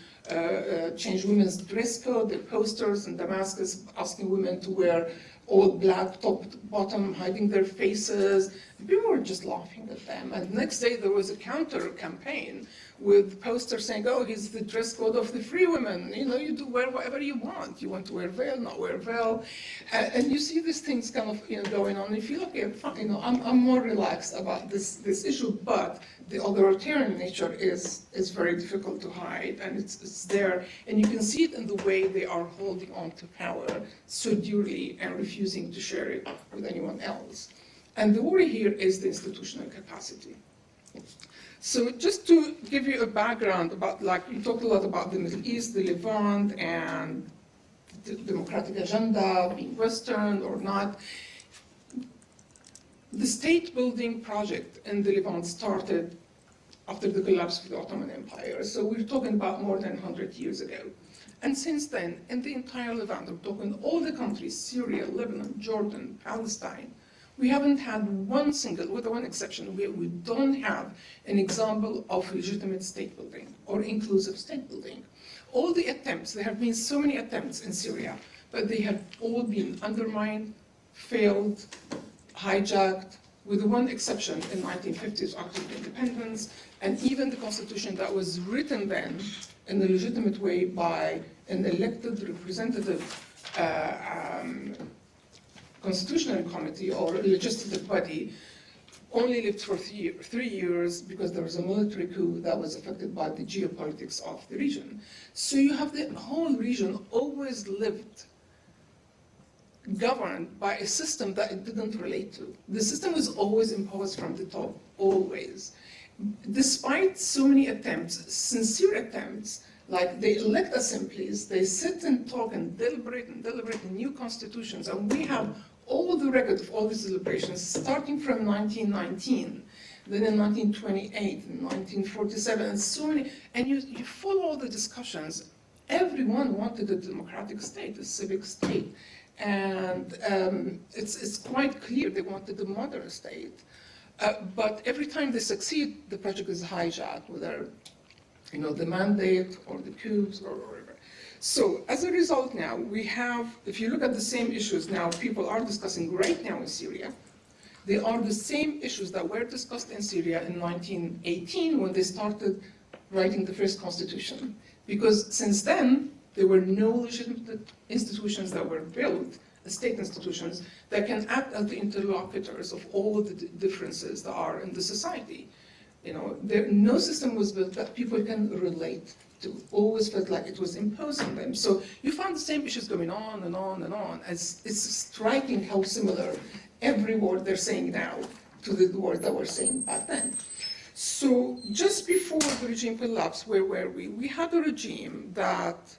change women's dress code. There were posters in Damascus asking women to wear all black top to bottom, hiding their faces. People were just laughing at them. And the next day there was a counter campaign with posters saying, here's the dress code of the free women. You do wear whatever you want. You want to wear veil, not wear veil. And you see these things kind of going on. And you feel, okay, fine, I'm more relaxed about this issue, but the authoritarian nature is very difficult to hide, and it's there. And you can see it in the way they are holding on to power so dearly and refusing to share it with anyone else. And the worry here is the institutional capacity. So just to give you a background about, you talked a lot about the Middle East, the Levant, and the democratic agenda, being Western or not. The state-building project in the Levant started after the collapse of the Ottoman Empire. So we're talking about more than 100 years ago. And since then, in the entire Levant, we're talking all the countries, Syria, Lebanon, Jordan, Palestine, we haven't had one single, with one exception, we don't have an example of legitimate state building or inclusive state building. All the attempts, there have been so many attempts in Syria, but they have all been undermined, failed, hijacked, with one exception in 1950s Act of Independence, and even the constitution that was written then in a legitimate way by an elected representative constitutional committee or legislative body only lived for 3 years because there was a military coup that was affected by the geopolitics of the region. So you have the whole region always lived governed by a system that it didn't relate to. The system was always imposed from the top, always. Despite so many attempts, sincere attempts, like they elect assemblies, they sit and talk and deliberate in new constitutions, and we have all the record of all these deliberations, starting from 1919, then in 1928, in 1947, and so many, and you follow all the discussions. Everyone wanted a democratic state, a civic state, and it's quite clear they wanted a modern state. But every time they succeed, the project is hijacked, whether the mandate or the coups or whatever. So as a result now, we have, if you look at the same issues now people are discussing right now in Syria, they are the same issues that were discussed in Syria in 1918 when they started writing the first constitution. Because since then, there were no legitimate institutions that were built, state institutions, that can act as the interlocutors of all the differences that are in the society. No system was built that people can relate to. Always felt like it was imposed on them. So you found the same issues going on and on and on. It's striking how similar every word they're saying now to the word that we're saying back then. So just before the regime collapsed, where were we? We had a regime that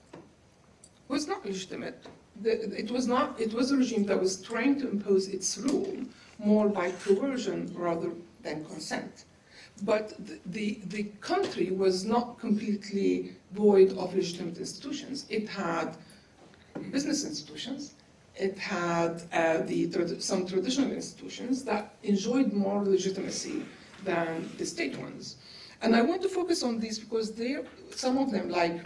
was not legitimate. It was a regime that was trying to impose its rule more by coercion rather than consent. But the country was not completely void of legitimate institutions. It had business institutions. It had some traditional institutions that enjoyed more legitimacy than the state ones. And I want to focus on these because some of them, like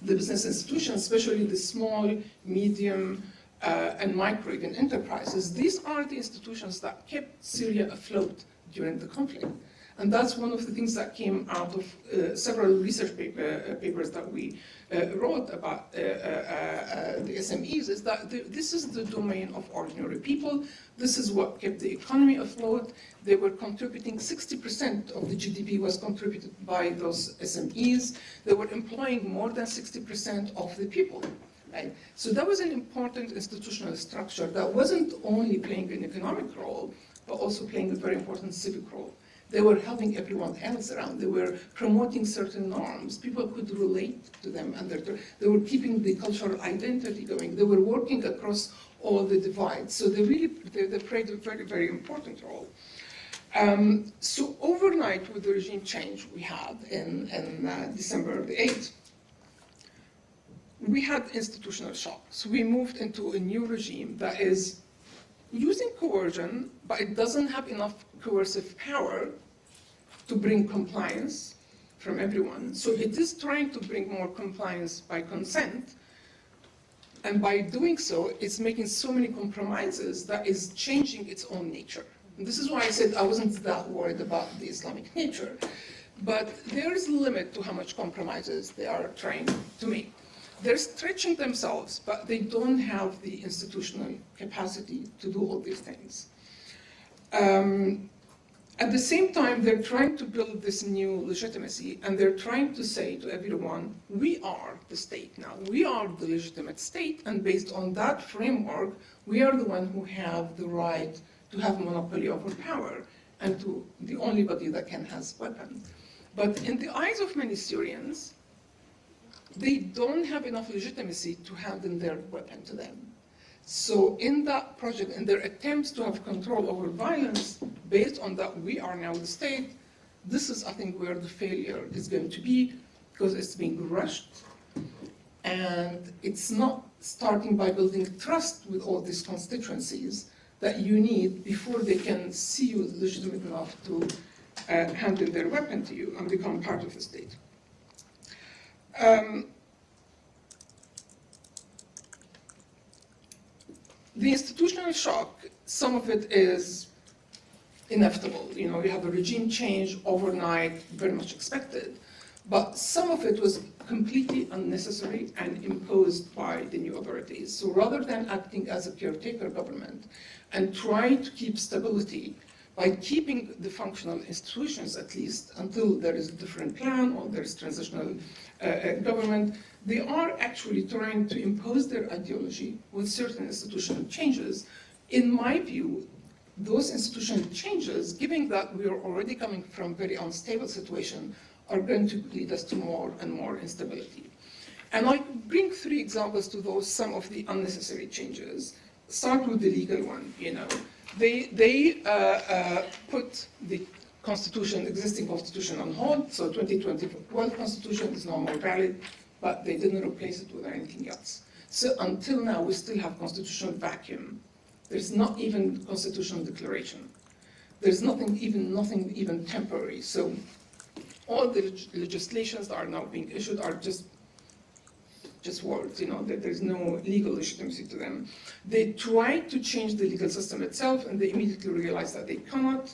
the business institutions, especially the small, medium, and micro even enterprises, these are the institutions that kept Syria afloat during the conflict. And that's one of the things that came out of several research papers that we wrote about the SMEs, is that this is the domain of ordinary people. This is what kept the economy afloat. They were contributing 60% of the GDP was contributed by those SMEs. They were employing more than 60% of the people. Right? So that was an important institutional structure that wasn't only playing an economic role, but also playing a very important civic role. They were helping everyone else around. They were promoting certain norms. People could relate to them, and they were keeping the cultural identity going. They were working across all the divides. So they played a very, very important role. So overnight, with the regime change we had in December the 8th, we had institutional shock. So we moved into a new regime that is using coercion, but it doesn't have enough coercive power to bring compliance from everyone. So it is trying to bring more compliance by consent, and by doing so, it's making so many compromises that is changing its own nature. And this is why I said I wasn't that worried about the Islamic nature. But there is a limit to how much compromises they are trying to make. They're stretching themselves, but they don't have the institutional capacity to do all these things. At the same time, they're trying to build this new legitimacy, and they're trying to say to everyone, we are the state now. We are the legitimate state, and based on that framework, we are the one who have the right to have monopoly over power, and to the only body that can has weapons. But in the eyes of many Syrians, they don't have enough legitimacy to hand in their weapon to them. So in that project, in their attempts to have control over violence, based on that we are now the state, this is, I think, where the failure is going to be, because it's being rushed, and it's not starting by building trust with all these constituencies that you need before they can see you legitimate enough to hand in their weapon to you and become part of the state. The institutional shock, some of it is inevitable. You have a regime change overnight, very much expected. But some of it was completely unnecessary and imposed by the new authorities. So rather than acting as a caretaker government and trying to keep stability by keeping the functional institutions, at least, until there is a different plan or there is transitional government, they are actually trying to impose their ideology with certain institutional changes. In my view, those institutional changes, given that we are already coming from a very unstable situation, are going to lead us to more and more instability. And I bring 3 examples to those, some of the unnecessary changes. Start with the legal one, They put the constitution, existing constitution on hold, so 2012 constitution is no more valid, but they didn't replace it with anything else. So until now, we still have constitutional vacuum. There's not even constitutional declaration. There's nothing even temporary. So all the legislations that are now being issued are just words, that there's no legal legitimacy to them. They tried to change the legal system itself, and they immediately realized that they cannot.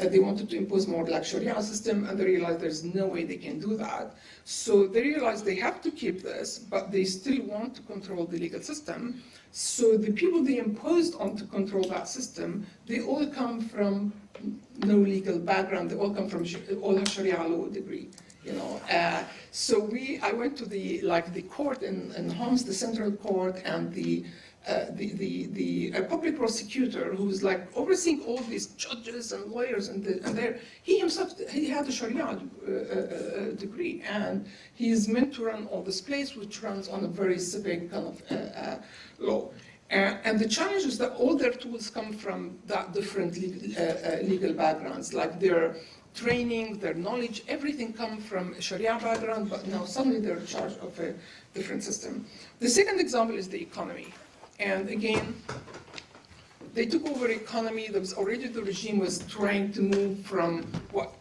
They wanted to impose more like Sharia system, and they realized there's no way they can do that. So they realized they have to keep this, but they still want to control the legal system. So the people they imposed on to control that system, they all come from no legal background. They all come from all have Sharia law degree. So I went to the court in Homs, the central court, and the public prosecutor who's like overseeing all these judges and lawyers, and he himself had a Sharia degree, and he's meant to run all this place, which runs on a very civic kind of law. And the challenge is that all their tools come from that different legal backgrounds, like their training, their knowledge, everything come from a Sharia background, but now suddenly they're in charge of a different system. The second example is the economy. And again, they took over economy. There was already the regime was trying to move from what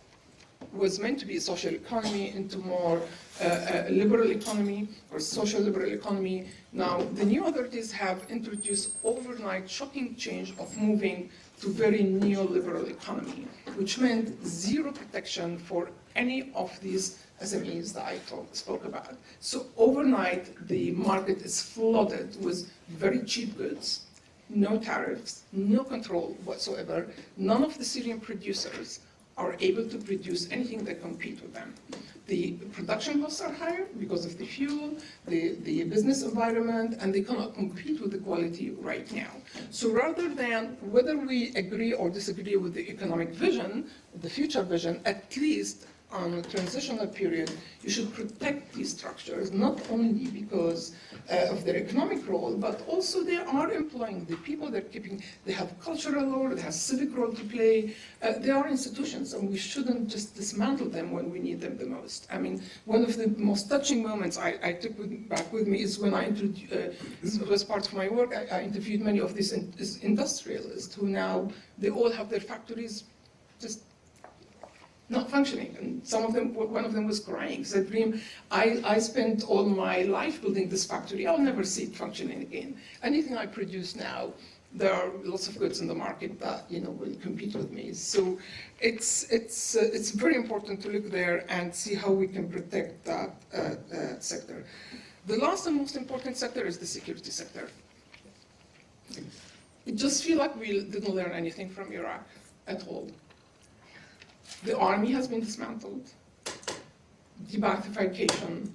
was meant to be a social economy into more a liberal economy or social liberal economy. Now, the new authorities have introduced overnight shocking change of moving to very neoliberal economy, which meant zero protection for any of these SMEs that I spoke about. So overnight, the market is flooded with very cheap goods, no tariffs, no control whatsoever. None of the Syrian producers are able to produce anything that compete with them. The production costs are higher because of the fuel, the business environment, and they cannot compete with the quality right now. So rather than whether we agree or disagree with the economic vision, the future vision, at least on a transitional period, you should protect these structures, not only because of their economic role, but also they are employing the people they're keeping. They have cultural role, they have civic role to play. They are institutions, and we shouldn't just dismantle them when we need them the most. I mean, one of the most touching moments I took back with me is when as part of my work, I interviewed many of these industrialists who now, they all have their factories just not functioning, and one of them was crying. He said, Reem, I spent all my life building this factory. I'll never see it functioning again. Anything I produce now, there are lots of goods in the market that will compete with me. So it's very important to look there and see how we can protect that sector. The last and most important sector is the security sector. It just feels like we didn't learn anything from Iraq at all. The army has been dismantled, de-Baathification,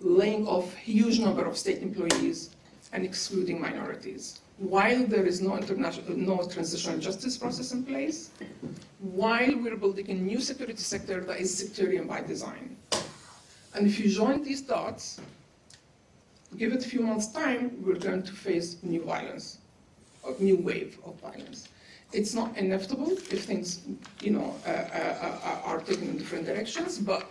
laying off huge number of state employees, and excluding minorities. While there is no transitional justice process in place, while we're building a new security sector that is sectarian by design. And if you join these dots, give it a few months' time, we're going to face new violence, a new wave of violence. It's not inevitable if things, are taken in different directions, but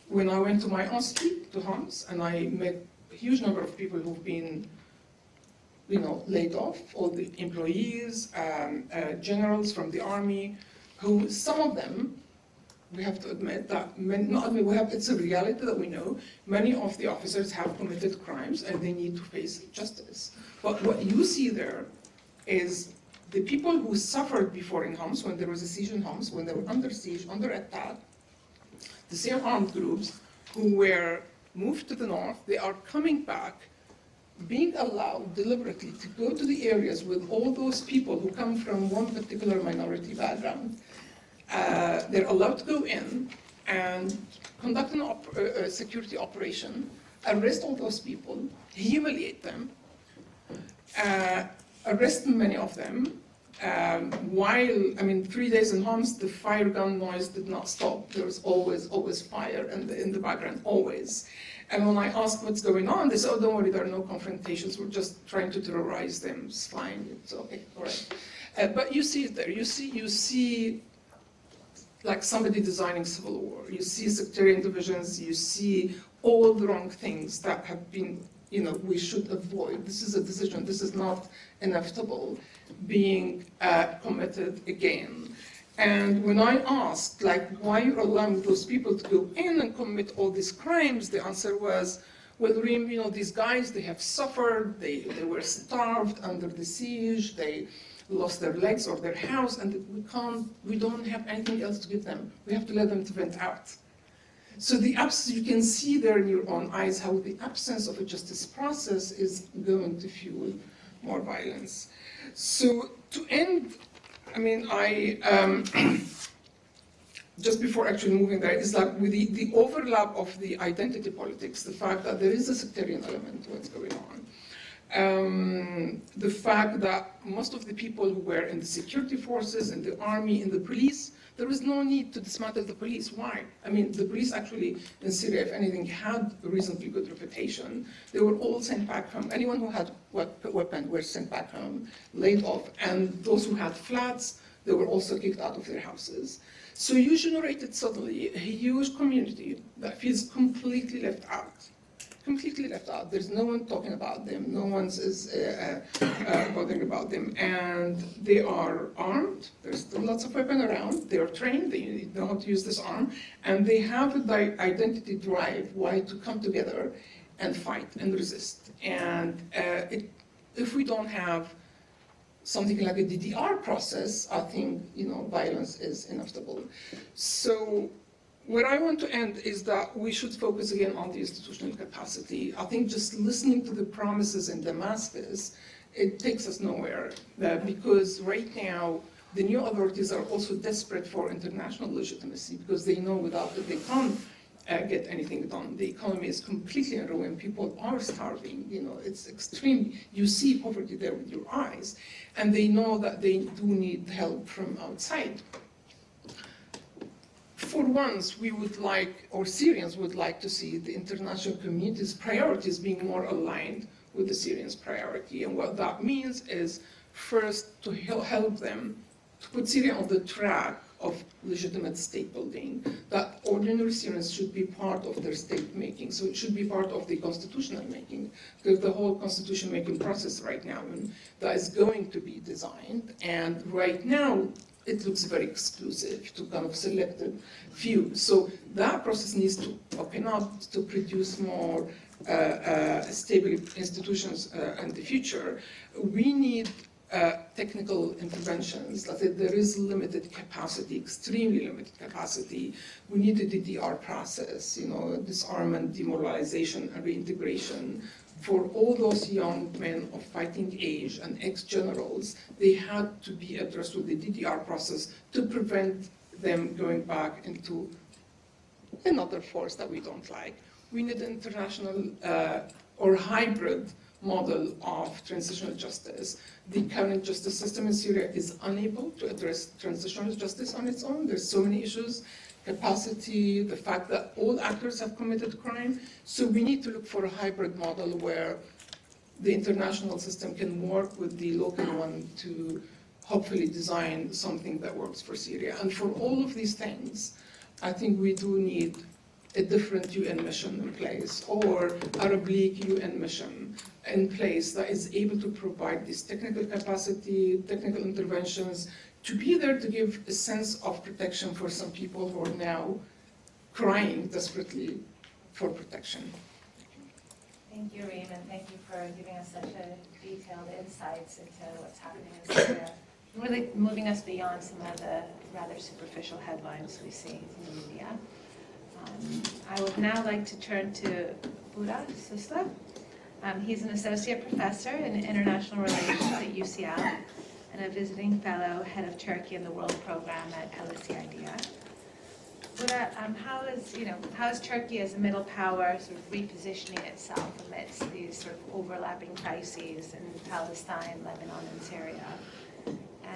when I went to my own street, to Homs, and I met a huge number of people who've been, laid off, all the employees, generals from the army, who some of them, we have to admit that, it's a reality that we know, many of the officers have committed crimes and they need to face justice. But what you see there is the people who suffered before in Homs, when there was a siege in Homs, when they were under siege, under attack, the same armed groups who were moved to the north, they are coming back, being allowed deliberately to go to the areas with all those people who come from one particular minority background. They're allowed to go in and conduct a security operation, arrest all those people, humiliate them, arrest many of them, while, 3 days in Homs, the fire gun noise did not stop. There was always fire in the background, always. And when I asked what's going on, they said, oh, don't worry, there are no confrontations. We're just trying to terrorize them. It's fine, it's okay, all right. But you see it there. You see like somebody designing civil war. You see sectarian divisions. You see all the wrong things that have been, we should avoid. This is a decision. This is not inevitable being committed again. And when I asked, why you're allowing those people to go in and commit all these crimes, the answer was, well, Reem, these guys, they have suffered, they were starved under the siege, they lost their legs or their house, and we don't have anything else to give them. We have to let them to vent out. So you can see there in your own eyes how the absence of a justice process is going to fuel more violence. So to end, I mean, just before actually moving there, is like with the overlap of the identity politics, the fact that there is a sectarian element to what's going on. The fact that most of the people who were in the security forces, in the army, in the police, there was no need to dismantle the police. Why? I mean, the police actually in Syria, if anything, had a reasonably good reputation. They were all sent back home. Anyone who had a weapon were sent back home, laid off, and those who had flats, they were also kicked out of their houses. So you generated suddenly a huge community that feels completely left out. Completely left out. There's no one talking about them. No one's bothering about them. And they are armed. There's still lots of weapons around. They are trained. They know how to use this arm. And they have the identity drive why to come together and fight and resist. And if we don't have something like a DDR process, I think violence is inevitable. So where I want to end is that we should focus again on the institutional capacity. I think just listening to the promises in Damascus, it takes us nowhere, because right now the new authorities are also desperate for international legitimacy, because they know without it they can't get anything done. The economy is completely in ruin. People are starving. It's extreme. You see poverty there with your eyes, and they know that they do need help from outside. For once, we would like, or Syrians would like to see the international community's priorities being more aligned with the Syrians' priority. And what that means is, first, to help them to put Syria on the track of legitimate state building, that ordinary Syrians should be part of their state making. So it should be part of the constitutional making, because the whole constitution making process right now, that is going to be designed. And right now, it looks very exclusive to kind of selected few. So that process needs to open up to produce more stable institutions in the future. We need technical interventions. There is limited capacity, extremely limited capacity. We need a DDR process, disarmament, demoralization, and reintegration. For all those young men of fighting age and ex-generals, they had to be addressed with the DDR process to prevent them going back into another force that we don't like. We need an international or hybrid model of transitional justice. The current justice system in Syria is unable to address transitional justice on its own. There's so many issues. Capacity, the fact that all actors have committed crime. So we need to look for a hybrid model where the international system can work with the local one to hopefully design something that works for Syria. And for all of these things, I think we do need a different UN mission in place, or Arab League UN mission in place that is able to provide this technical capacity, technical interventions, to be there to give a sense of protection for some people who are now crying desperately for protection. Thank you, Reem, and thank you for giving us such a detailed insights into what's happening in Syria. Really moving us beyond some of the rather superficial headlines we see in the media. I would now like to turn to Burak Susla. He's an associate professor in international relations at UCL and a visiting fellow, head of Turkey in the World Program at LSE IDEA. Burak, how is Turkey as a middle power sort of repositioning itself amidst these sort of overlapping crises in Palestine, Lebanon, and Syria?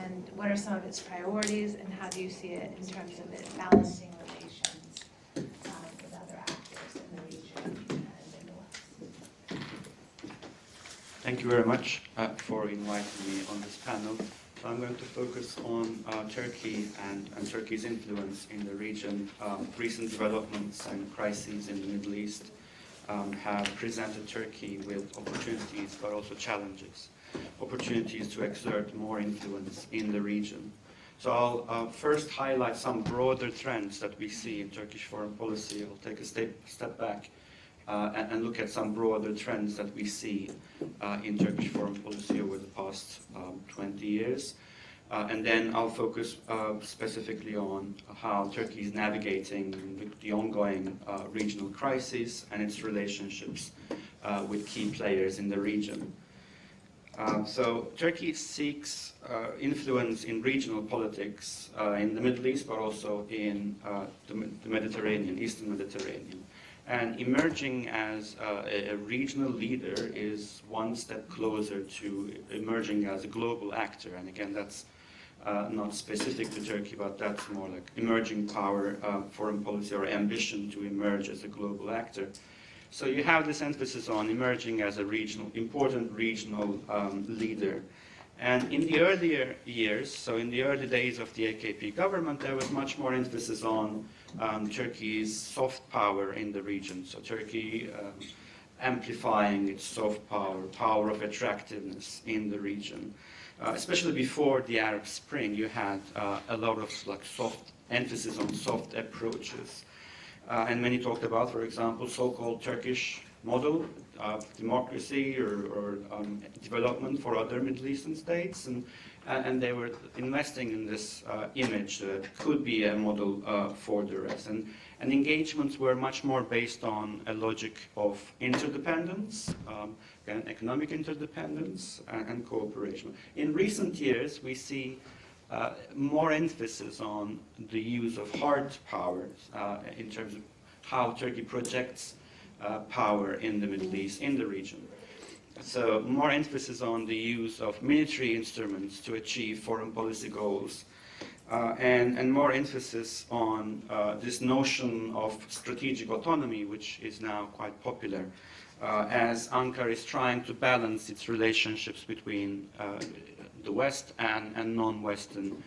And what are some of its priorities, and how do you see it in terms of it balancing relations with other actors in the region and in the West? Thank you very much for inviting me on this panel. So I'm going to focus on Turkey and Turkey's influence in the region. Recent developments and crises in the Middle East have presented Turkey with opportunities but also challenges. Opportunities to exert more influence in the region. So I'll first highlight some broader trends that we see in Turkish foreign policy. I'll take a step back and look at some broader trends that we see in Turkish foreign policy over the past 20 years. And then I'll focus specifically on how Turkey is navigating the ongoing regional crisis and its relationships with key players in the region. So Turkey seeks influence in regional politics in the Middle East, but also in the Mediterranean, Eastern Mediterranean. And emerging as a regional leader is one step closer to emerging as a global actor. And again, that's not specific to Turkey, but that's more like emerging power, foreign policy, or ambition to emerge as a global actor. So you have this emphasis on emerging as a important regional leader. And in the earlier years, so in the early days of the AKP government, there was much more emphasis on Turkey's soft power in the region. So Turkey amplifying its soft power, power of attractiveness in the region. Especially before the Arab Spring, you had a lot of soft emphasis on soft approaches. And many talked about, for example, so-called Turkish model of democracy or development for other Middle Eastern states, and they were investing in this image that could be a model for the rest. And engagements were much more based on a logic of interdependence, and economic interdependence, and cooperation. In recent years, we see more emphasis on the use of hard power in terms of how Turkey projects power in the Middle East, in the region. So more emphasis on the use of military instruments to achieve foreign policy goals, and more emphasis on this notion of strategic autonomy, which is now quite popular, as Ankara is trying to balance its relationships between the West and non-Western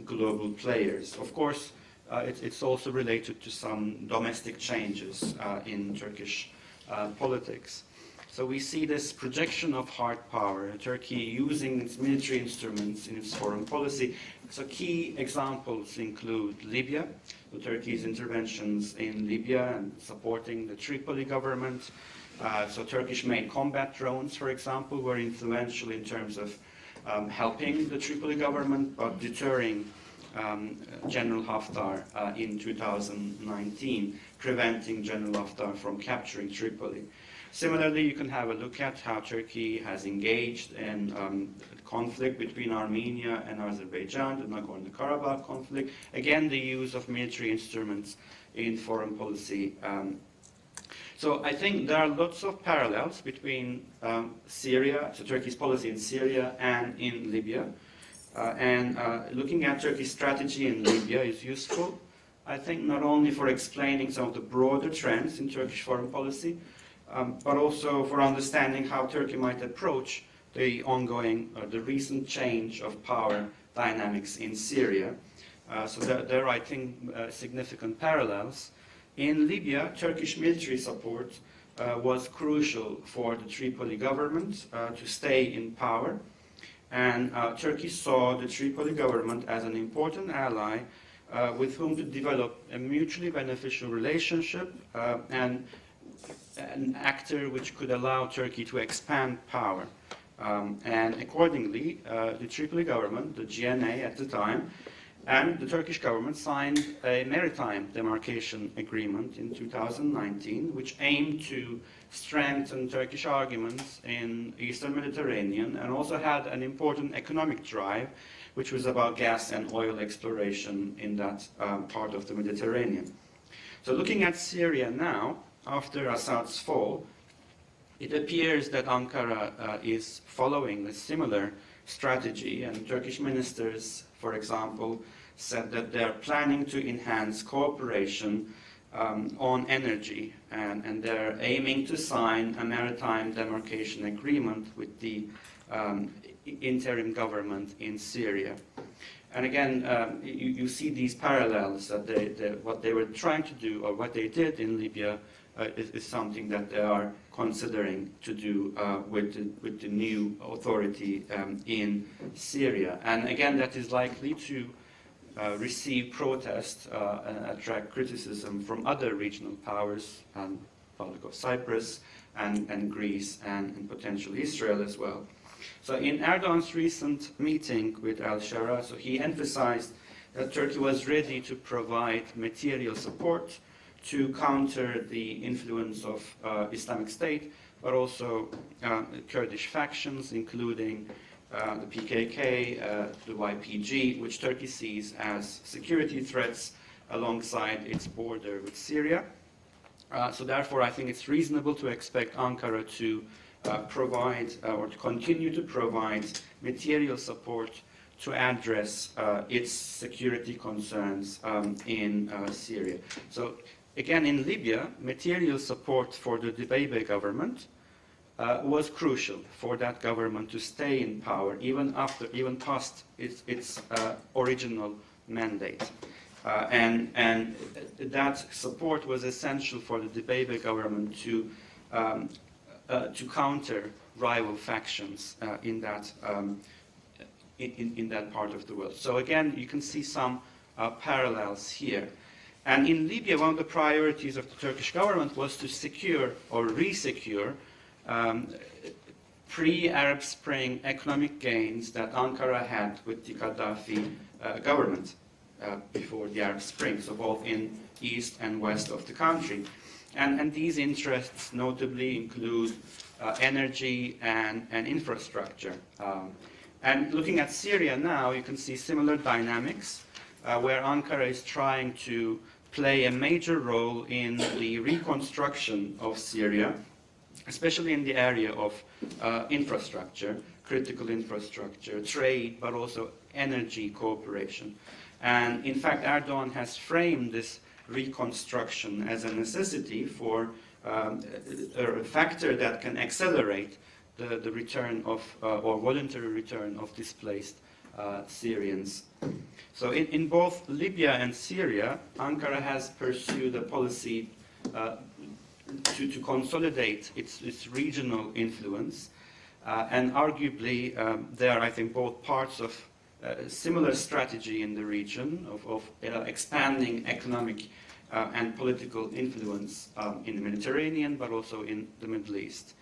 global players. Of course, it's also related to some domestic changes in Turkish politics. So we see this projection of hard power, Turkey using its military instruments in its foreign policy. So key examples include Libya, so Turkey's interventions in Libya and supporting the Tripoli government. So Turkish-made combat drones, for example, were influential in terms of helping the Tripoli government, but deterring General Haftar in 2019, preventing General Haftar from capturing Tripoli. Similarly, you can have a look at how Turkey has engaged in conflict between Armenia and Azerbaijan, the Nagorno-Karabakh conflict. Again, the use of military instruments in foreign policy. So I think there are lots of parallels between Syria, so Turkey's policy in Syria and in Libya. And looking at Turkey's strategy in Libya is useful, I think, not only for explaining some of the broader trends in Turkish foreign policy, but also for understanding how Turkey might approach the ongoing, the recent change of power dynamics in Syria. So there are, I think, significant parallels. In Libya, Turkish military support was crucial for the Tripoli government to stay in power. And Turkey saw the Tripoli government as an important ally with whom to develop a mutually beneficial relationship and an actor which could allow Turkey to expand power. And accordingly, the Tripoli government, the GNA at the time, and the Turkish government signed a maritime demarcation agreement in 2019, which aimed to strengthen Turkish arguments in Eastern Mediterranean, and also had an important economic drive, which was about gas and oil exploration in that part of the Mediterranean. So looking at Syria now, after Assad's fall, it appears that Ankara is following a similar strategy, and Turkish ministers, for example, said that they're planning to enhance cooperation on energy, and they're aiming to sign a maritime demarcation agreement with the interim government in Syria. And again, you see these parallels that what they were trying to do, or what they did in Libya, is something that they are considering to do with the new authority in Syria. And again, that is likely to receive protest and attract criticism from other regional powers, Republic of Cyprus, and Greece, and potentially Israel as well. So in Erdogan's recent meeting with al-Shara, so he emphasized that Turkey was ready to provide material support to counter the influence of Islamic State, but also Kurdish factions, including the PKK, the YPG, which Turkey sees as security threats alongside its border with Syria. So therefore, I think it's reasonable to expect Ankara to provide or to continue to provide material support to address its security concerns in Syria. So again, in Libya, material support for the Dibeibe government was crucial for that government to stay in power, even past its original mandate. And that support was essential for the Dibeibe government to counter rival factions in that part of the world. So again, you can see some parallels here. And in Libya, one of the priorities of the Turkish government was to secure or re-secure pre-Arab Spring economic gains that Ankara had with the Gaddafi government before the Arab Spring, so both in east and west of the country. And these interests notably include energy and infrastructure. And looking at Syria now, you can see similar dynamics where Ankara is trying to play a major role in the reconstruction of Syria, especially in the area of infrastructure, critical infrastructure, trade, but also energy cooperation. And in fact, Erdogan has framed this reconstruction as a necessity for a factor that can accelerate the return of, or voluntary return of displaced Syrians. So in both Libya and Syria, Ankara has pursued a policy to consolidate its regional influence, and arguably they are, I think, both parts of a similar strategy in the region of expanding economic and political influence in the Mediterranean, but also in the Middle East.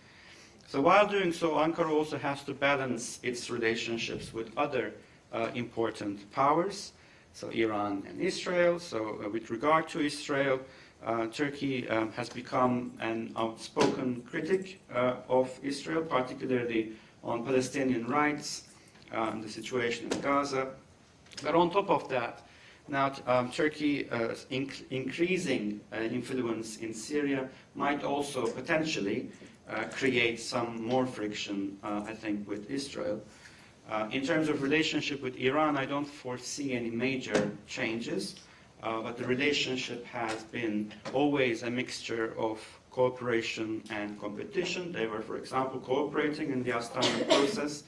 So while doing so, Ankara also has to balance its relationships with other important powers, so Iran and Israel. So with regard to Israel, Turkey has become an outspoken critic of Israel, particularly on Palestinian rights, the situation in Gaza. But on top of that, now Turkey's increasing influence in Syria might also potentially create some more friction, I think, with Israel. In terms of relationship with Iran, I don't foresee any major changes, but the relationship has been always a mixture of cooperation and competition. They were, for example, cooperating in the Astana process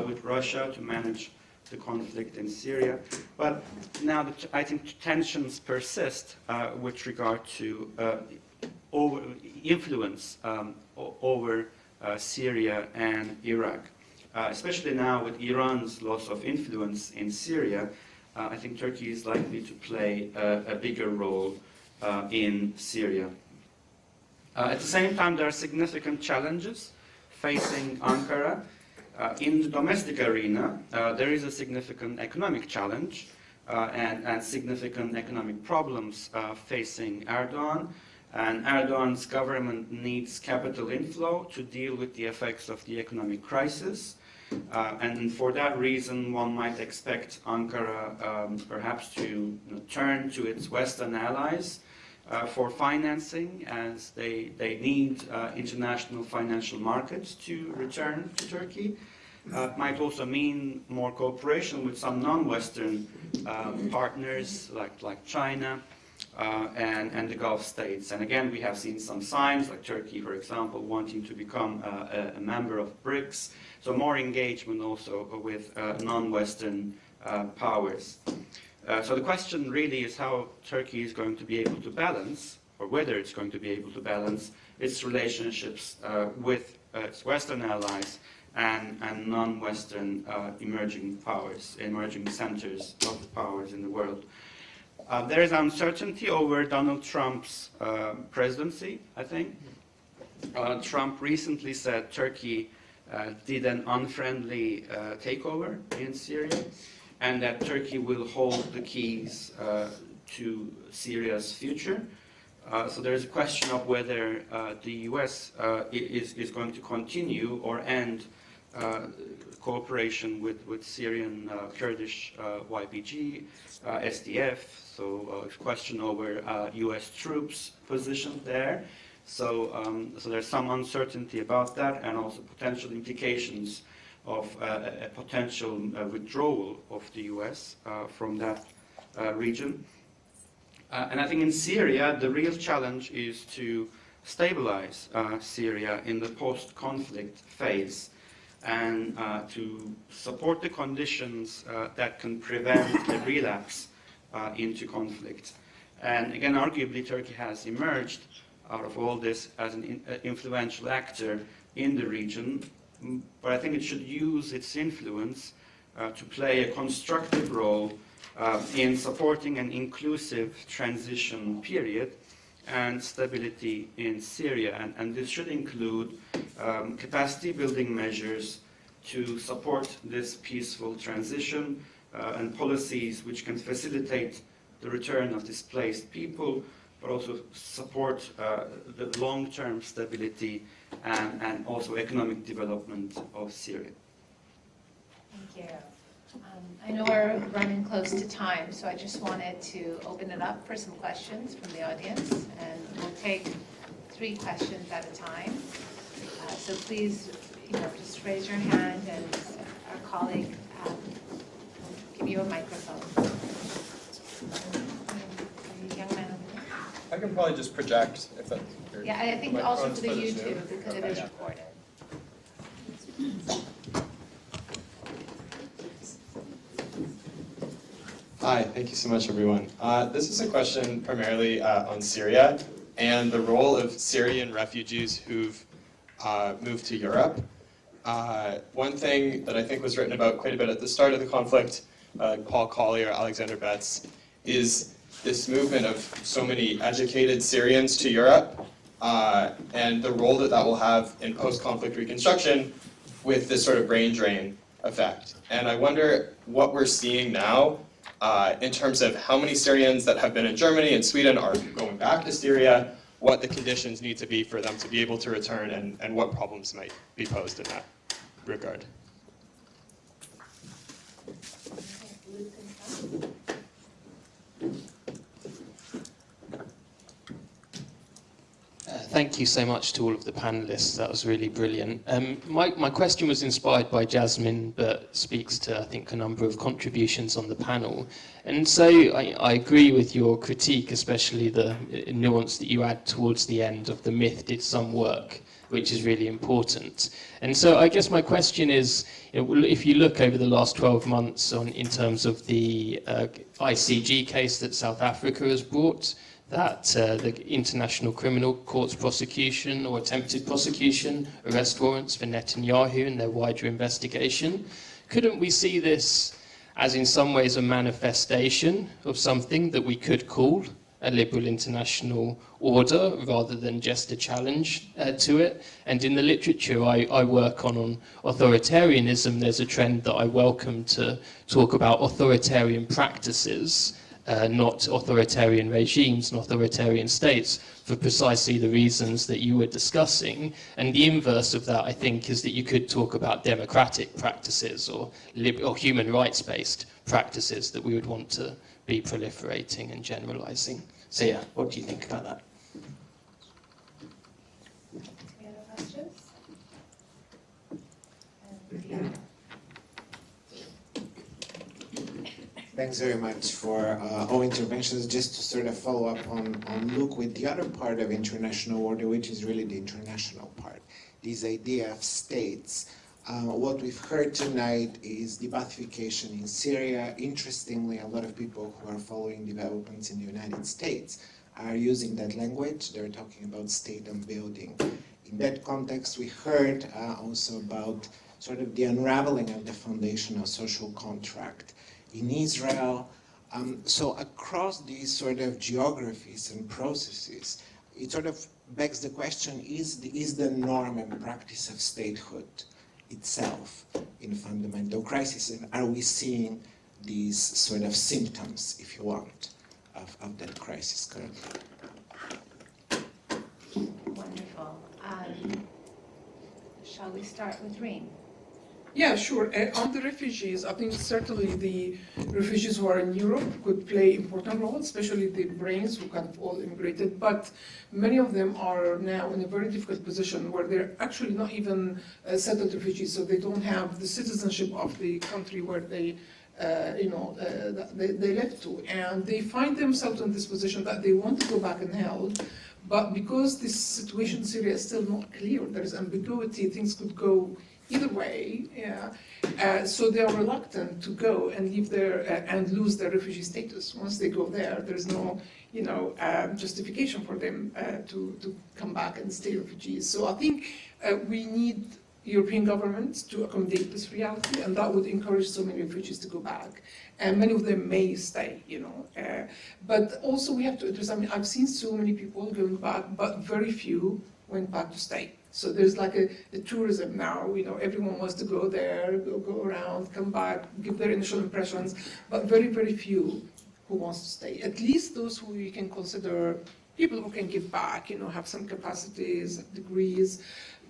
with Russia to manage the conflict in Syria. But now I think tensions persist with regard to influence over Syria and Iraq. Especially now with Iran's loss of influence in Syria, I think Turkey is likely to play a bigger role in Syria. At the same time, there are significant challenges facing Ankara. In the domestic arena, there is a significant economic challenge and significant economic problems facing Erdogan. And Erdogan's government needs capital inflow to deal with the effects of the economic crisis. And for that reason, one might expect Ankara perhaps to turn to its Western allies for financing, as they need international financial markets to return to Turkey. Might also mean more cooperation with some non-Western partners like China and the Gulf states. And again, we have seen some signs, like Turkey, for example, wanting to become a member of BRICS. So more engagement also with non-Western powers. So the question really is how Turkey is going to be able to balance, or whether it's going to be able to balance, its relationships with its Western allies and non-Western emerging powers, emerging centers of powers in the world. There is uncertainty over Donald Trump's presidency, I think. Trump recently said Turkey did an unfriendly takeover in Syria, and that Turkey will hold the keys to Syria's future. So there is a question of whether the US is going to continue or end cooperation with Syrian Kurdish YPG, SDF. So a question over US troops positioned there. So there's some uncertainty about that, and also potential implications of a potential withdrawal of the US from that region. And I think in Syria, the real challenge is to stabilize Syria in the post-conflict phase, and to support the conditions that can prevent a relapse into conflict. And again, arguably, Turkey has emerged out of all this as an influential actor in the region, but I think it should use its influence to play a constructive role in supporting an inclusive transition period and stability in Syria. And this should include capacity building measures to support this peaceful transition and policies which can facilitate the return of displaced people, but also support the long-term stability and also economic development of Syria. Thank you. I know we're running close to time, so I just wanted to open it up for some questions from the audience, and we'll take 3 questions at a time. So please, just raise your hand, and our colleague will give you a microphone. Young man. I can probably just project if that's. Yeah, I think also for the YouTube, because it is recorded. Hi, thank you so much, everyone. This is a question primarily on Syria and the role of Syrian refugees who've moved to Europe. One thing that I think was written about quite a bit at the start of the conflict, Paul Collier, Alexander Betts, is this movement of so many educated Syrians to Europe and the role that that will have in post-conflict reconstruction with this sort of brain drain effect. And I wonder what we're seeing now in terms of how many Syrians that have been in Germany and Sweden are going back to Syria, what the conditions need to be for them to be able to return, and what problems might be posed in that regard. Thank you so much to all of the panelists. That was really brilliant. My question was inspired by Jasmine, but speaks to, I think, a number of contributions on the panel. And so I agree with your critique, especially the nuance that you add towards the end of the myth did some work, which is really important. And so I guess my question is, if you look over the last 12 months in terms of the ICG case that South Africa has brought, that the International Criminal Court's prosecution or attempted prosecution, arrest warrants for Netanyahu and their wider investigation, couldn't we see this as in some ways a manifestation of something that we could call a liberal international order rather than just a challenge to it? And in the literature I work on authoritarianism, there's a trend that I welcome to talk about authoritarian practices, not authoritarian regimes and authoritarian states, for precisely the reasons that you were discussing. And the inverse of that, I think, is that you could talk about democratic practices or human rights-based practices that we would want to be proliferating and generalizing. So yeah, what do you think about that? Any other questions? Thanks very much for all interventions. Just to sort of follow up on Luke with the other part of international order, which is really the international part, this idea of states. What we've heard tonight is the Baathification in Syria. Interestingly, a lot of people who are following developments in the United States are using that language. They're talking about state unbuilding. In that context, we heard also about sort of the unraveling of the foundational social contract in Israel. So across these sort of geographies and processes, it sort of begs the question, is the norm and practice of statehood itself in fundamental crisis, and are we seeing these sort of symptoms, if you want, of that crisis currently? Wonderful. Shall we start with Reem? Yeah, sure. On the refugees, I think certainly the refugees who are in Europe could play important role, especially the brains who kind of all immigrated. But many of them are now in a very difficult position where they're actually not even settled refugees, so they don't have the citizenship of the country where they they left to, and they find themselves in this position that they want to go back and help, but because this situation in Syria is still not clear, there is ambiguity, things could go either way, so they are reluctant to go and leave their and lose their refugee status. Once they go there, there's no justification for them to come back and stay refugees. So I think we need European governments to accommodate this reality, and that would encourage so many refugees to go back. And many of them may stay, But also we have to address, I've seen so many people going back, but very few went back to stay. So there's like a tourism now, everyone wants to go there, go around, come back, give their initial impressions, but very, very few who wants to stay. At least those who we can consider people who can give back, have some capacities, degrees.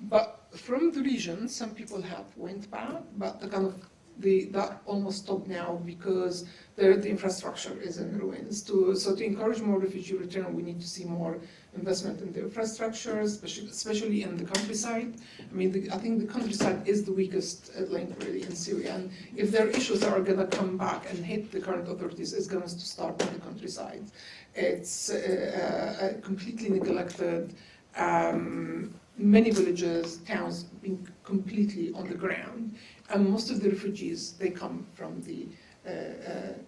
But from the region, some people have went back, but that almost stopped now because the infrastructure is in ruins. So to encourage more refugee return, we need to see more investment in the infrastructure, especially in the countryside. I think the countryside is the weakest link really in Syria. And if there are issues that are going to come back and hit the current authorities, it's going to start in the countryside. It's completely neglected. Many villages, towns being completely on the ground, and most of the refugees, they come from the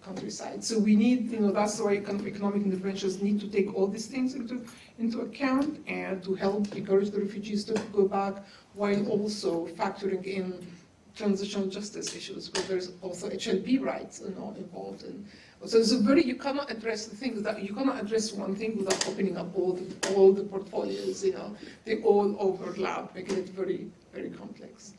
countryside. So we need, that's why economic interventions need to take all these things into account and to help encourage the refugees to go back, while also factoring in transitional justice issues, where there's also HLP rights involved in. So it's you cannot address the things that you cannot address one thing without opening up all the portfolios. They all overlap, making it very, very complex.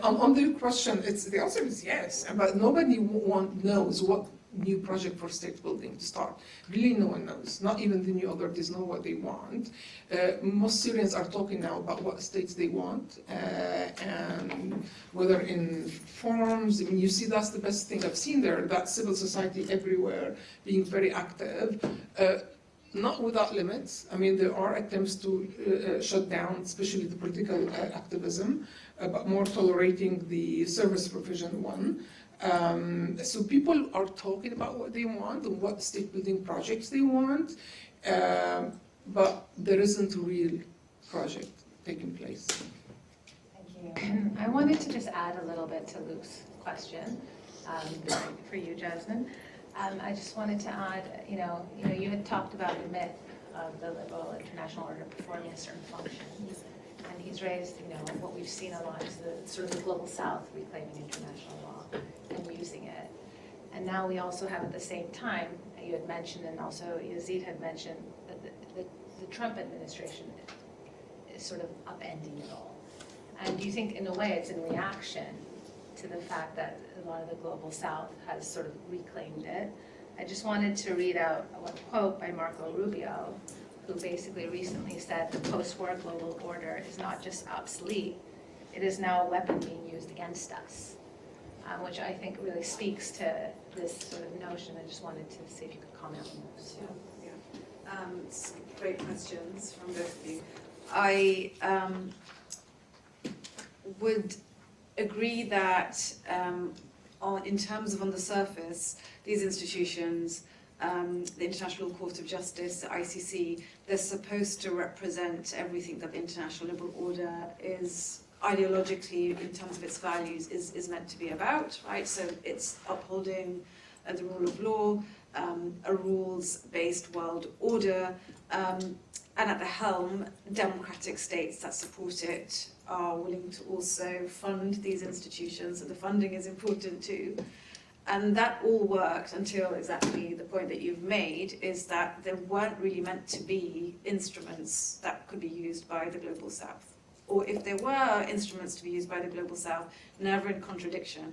On the question, the answer is yes, but nobody knows what new project for state building to start. Really, no one knows. Not even the new authorities know what they want. Most Syrians are talking now about what states they want, and whether in forms. You see, that's the best thing I've seen there. That civil society everywhere being very active. Not without limits. There are attempts to shut down, especially the political activism, but more tolerating the service provision one. So people are talking about what they want and what state building projects they want, but there isn't a real project taking place. Thank you. I wanted to just add a little bit to Luke's question for you, Jasmine. I just wanted to add, you had talked about the myth of the liberal international order performing a certain function. And he's raised, what we've seen a lot is the sort of the global south reclaiming international law and using it. And now we also have at the same time, you had mentioned, and also Yazid had mentioned, that the Trump administration is sort of upending it all. And do you think, in a way, it's in reaction to the fact that a lot of the global south has sort of reclaimed it? I just wanted to read out a quote by Marco Rubio, who basically recently said the post-war global order is not just obsolete, it is now a weapon being used against us, which I think really speaks to this sort of notion. I just wanted to see if you could comment on those. It's great questions from both of you. I would agree that in terms of on the surface, these institutions, the International Court of Justice, the ICC, they're supposed to represent everything that the international liberal order is ideologically, in terms of its values, is meant to be about, right? So it's upholding the rule of law, a rules-based world order, and at the helm, democratic states that support it are willing to also fund these institutions, so the funding is important too. And that all worked until exactly the point that you've made, is that there weren't really meant to be instruments that could be used by the Global South. Or if there were instruments to be used by the Global South, never in contradiction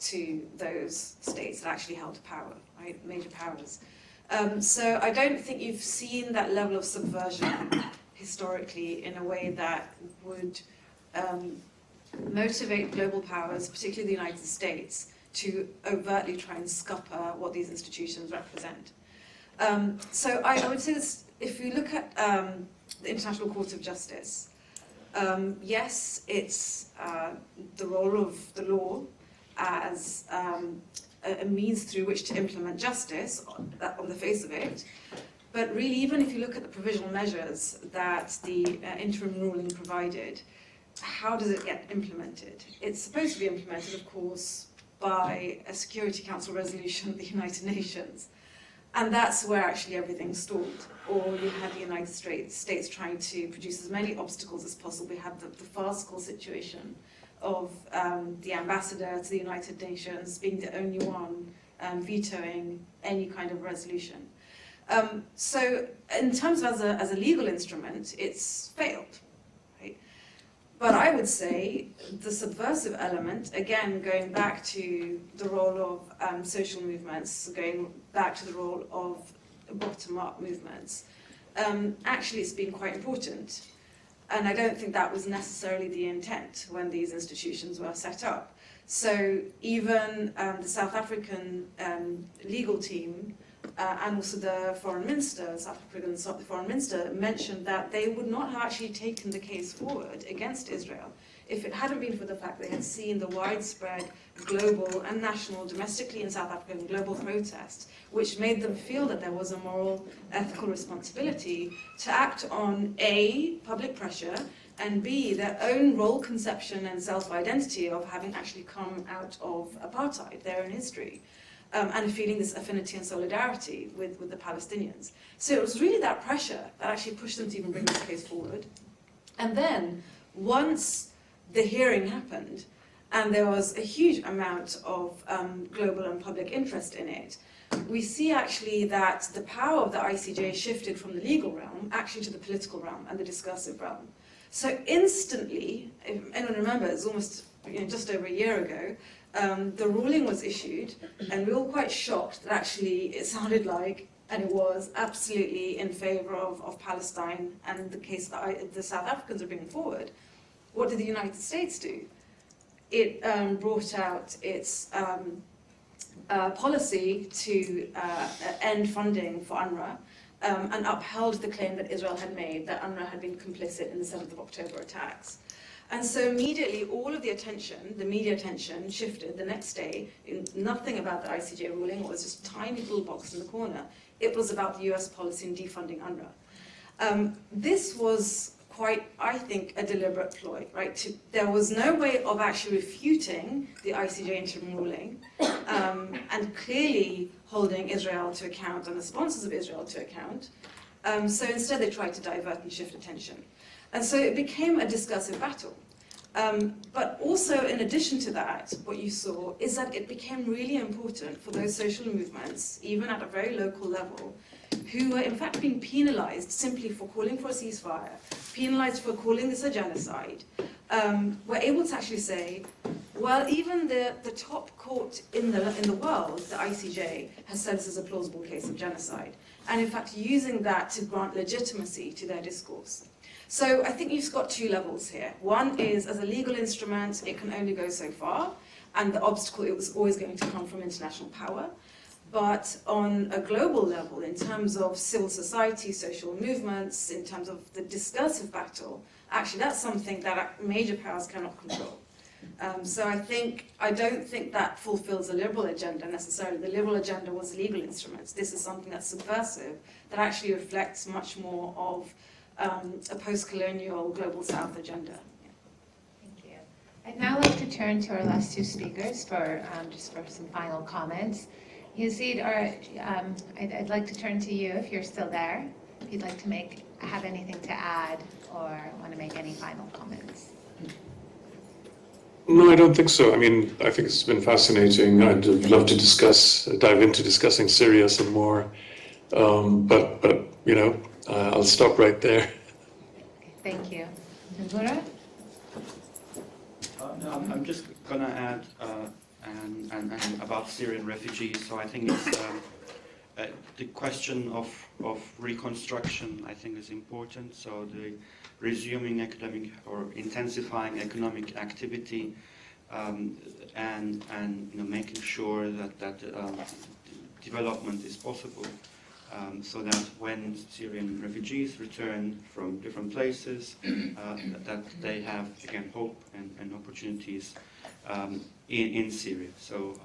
to those states that actually held power, right? Major powers. So I don't think you've seen that level of subversion historically in a way that would motivate global powers, particularly the United States, to overtly try and scupper what these institutions represent. So I would say this, if you look at the International Court of Justice, yes, it's the role of the law as a means through which to implement justice on the face of it. But really, even if you look at the provisional measures that the interim ruling provided, how does it get implemented? It's supposed to be implemented, of course, by a Security Council resolution of the United Nations. And that's where actually everything stalled. Or you had the United States trying to produce as many obstacles as possible. We had the farcical situation of the ambassador to the United Nations being the only one vetoing any kind of resolution. So in terms of as a legal instrument, it's failed. But I would say the subversive element, again, going back to the role of social movements, going back to the role of bottom-up movements, actually it's been quite important. And I don't think that was necessarily the intent when these institutions were set up. So even the South African legal team and also the foreign minister, South African foreign minister, mentioned that they would not have actually taken the case forward against Israel if it hadn't been for the fact they had seen the widespread global and national, domestically in South Africa, global protests, which made them feel that there was a moral, ethical responsibility to act on A, public pressure, and B, their own role conception and self-identity of having actually come out of apartheid, their own history. And feeling this affinity and solidarity with the Palestinians. So it was really that pressure that actually pushed them to even bring this case forward. And then, once the hearing happened, and there was a huge amount of global and public interest in it, we see actually that the power of the ICJ shifted from the legal realm actually to the political realm and the discursive realm. So instantly, if anyone remembers, almost just over a year ago, the ruling was issued, and we were all quite shocked that actually it sounded like, and it was, absolutely in favour of Palestine and the case that the South Africans are bringing forward. What did the United States do? It brought out its policy to end funding for UNRWA and upheld the claim that Israel had made that UNRWA had been complicit in the 7th of October attacks. And so immediately all of the attention, the media attention, shifted the next day. Nothing about the ICJ ruling, it was just a tiny little box in the corner. It was about the US policy in defunding UNRWA. This was quite, I think, a deliberate ploy, right? There was no way of actually refuting the ICJ interim ruling and clearly holding Israel to account and the sponsors of Israel to account. So instead they tried to divert and shift attention. And so it became a discursive battle. But also, in addition to that, what you saw is that it became really important for those social movements, even at a very local level, who were in fact being penalized simply for calling for a ceasefire, penalized for calling this a genocide, were able to actually say, well, even the top court in the world, the ICJ, has said this is a plausible case of genocide, and in fact using that to grant legitimacy to their discourse. So I think you've got two levels here. One is, as a legal instrument, it can only go so far, and the obstacle, it was always going to come from international power. But on a global level, in terms of civil society, social movements, in terms of the discursive battle, actually that's something that major powers cannot control. So I don't think that fulfills a liberal agenda necessarily. The liberal agenda was legal instruments. This is something that's subversive, that actually reflects much more of a post-colonial global South agenda. Thank you. I'd now like to turn to our last two speakers for just for some final comments. Yazid, I'd like to turn to you if you're still there, if you'd like to have anything to add or want to make any final comments. No, I don't think so. I mean, I think it's been fascinating. I'd love to dive into discussing Syria some more. But you know, I'll stop right there. Thank you. Deborah? No, I'm just going to add and about Syrian refugees. So I think it's the question of reconstruction, I think, is important. So the resuming economic or intensifying economic activity, and making sure that development is possible, so that when Syrian refugees return from different places, that they have again hope and opportunities in Syria. So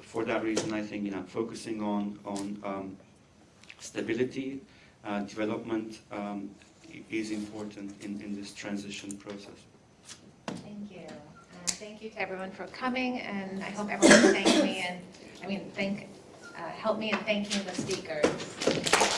for that reason, I think focusing on stability, development is important in this transition process. Thank you. Thank you to everyone for coming, and I hope everyone thank me and help me in thanking the speakers.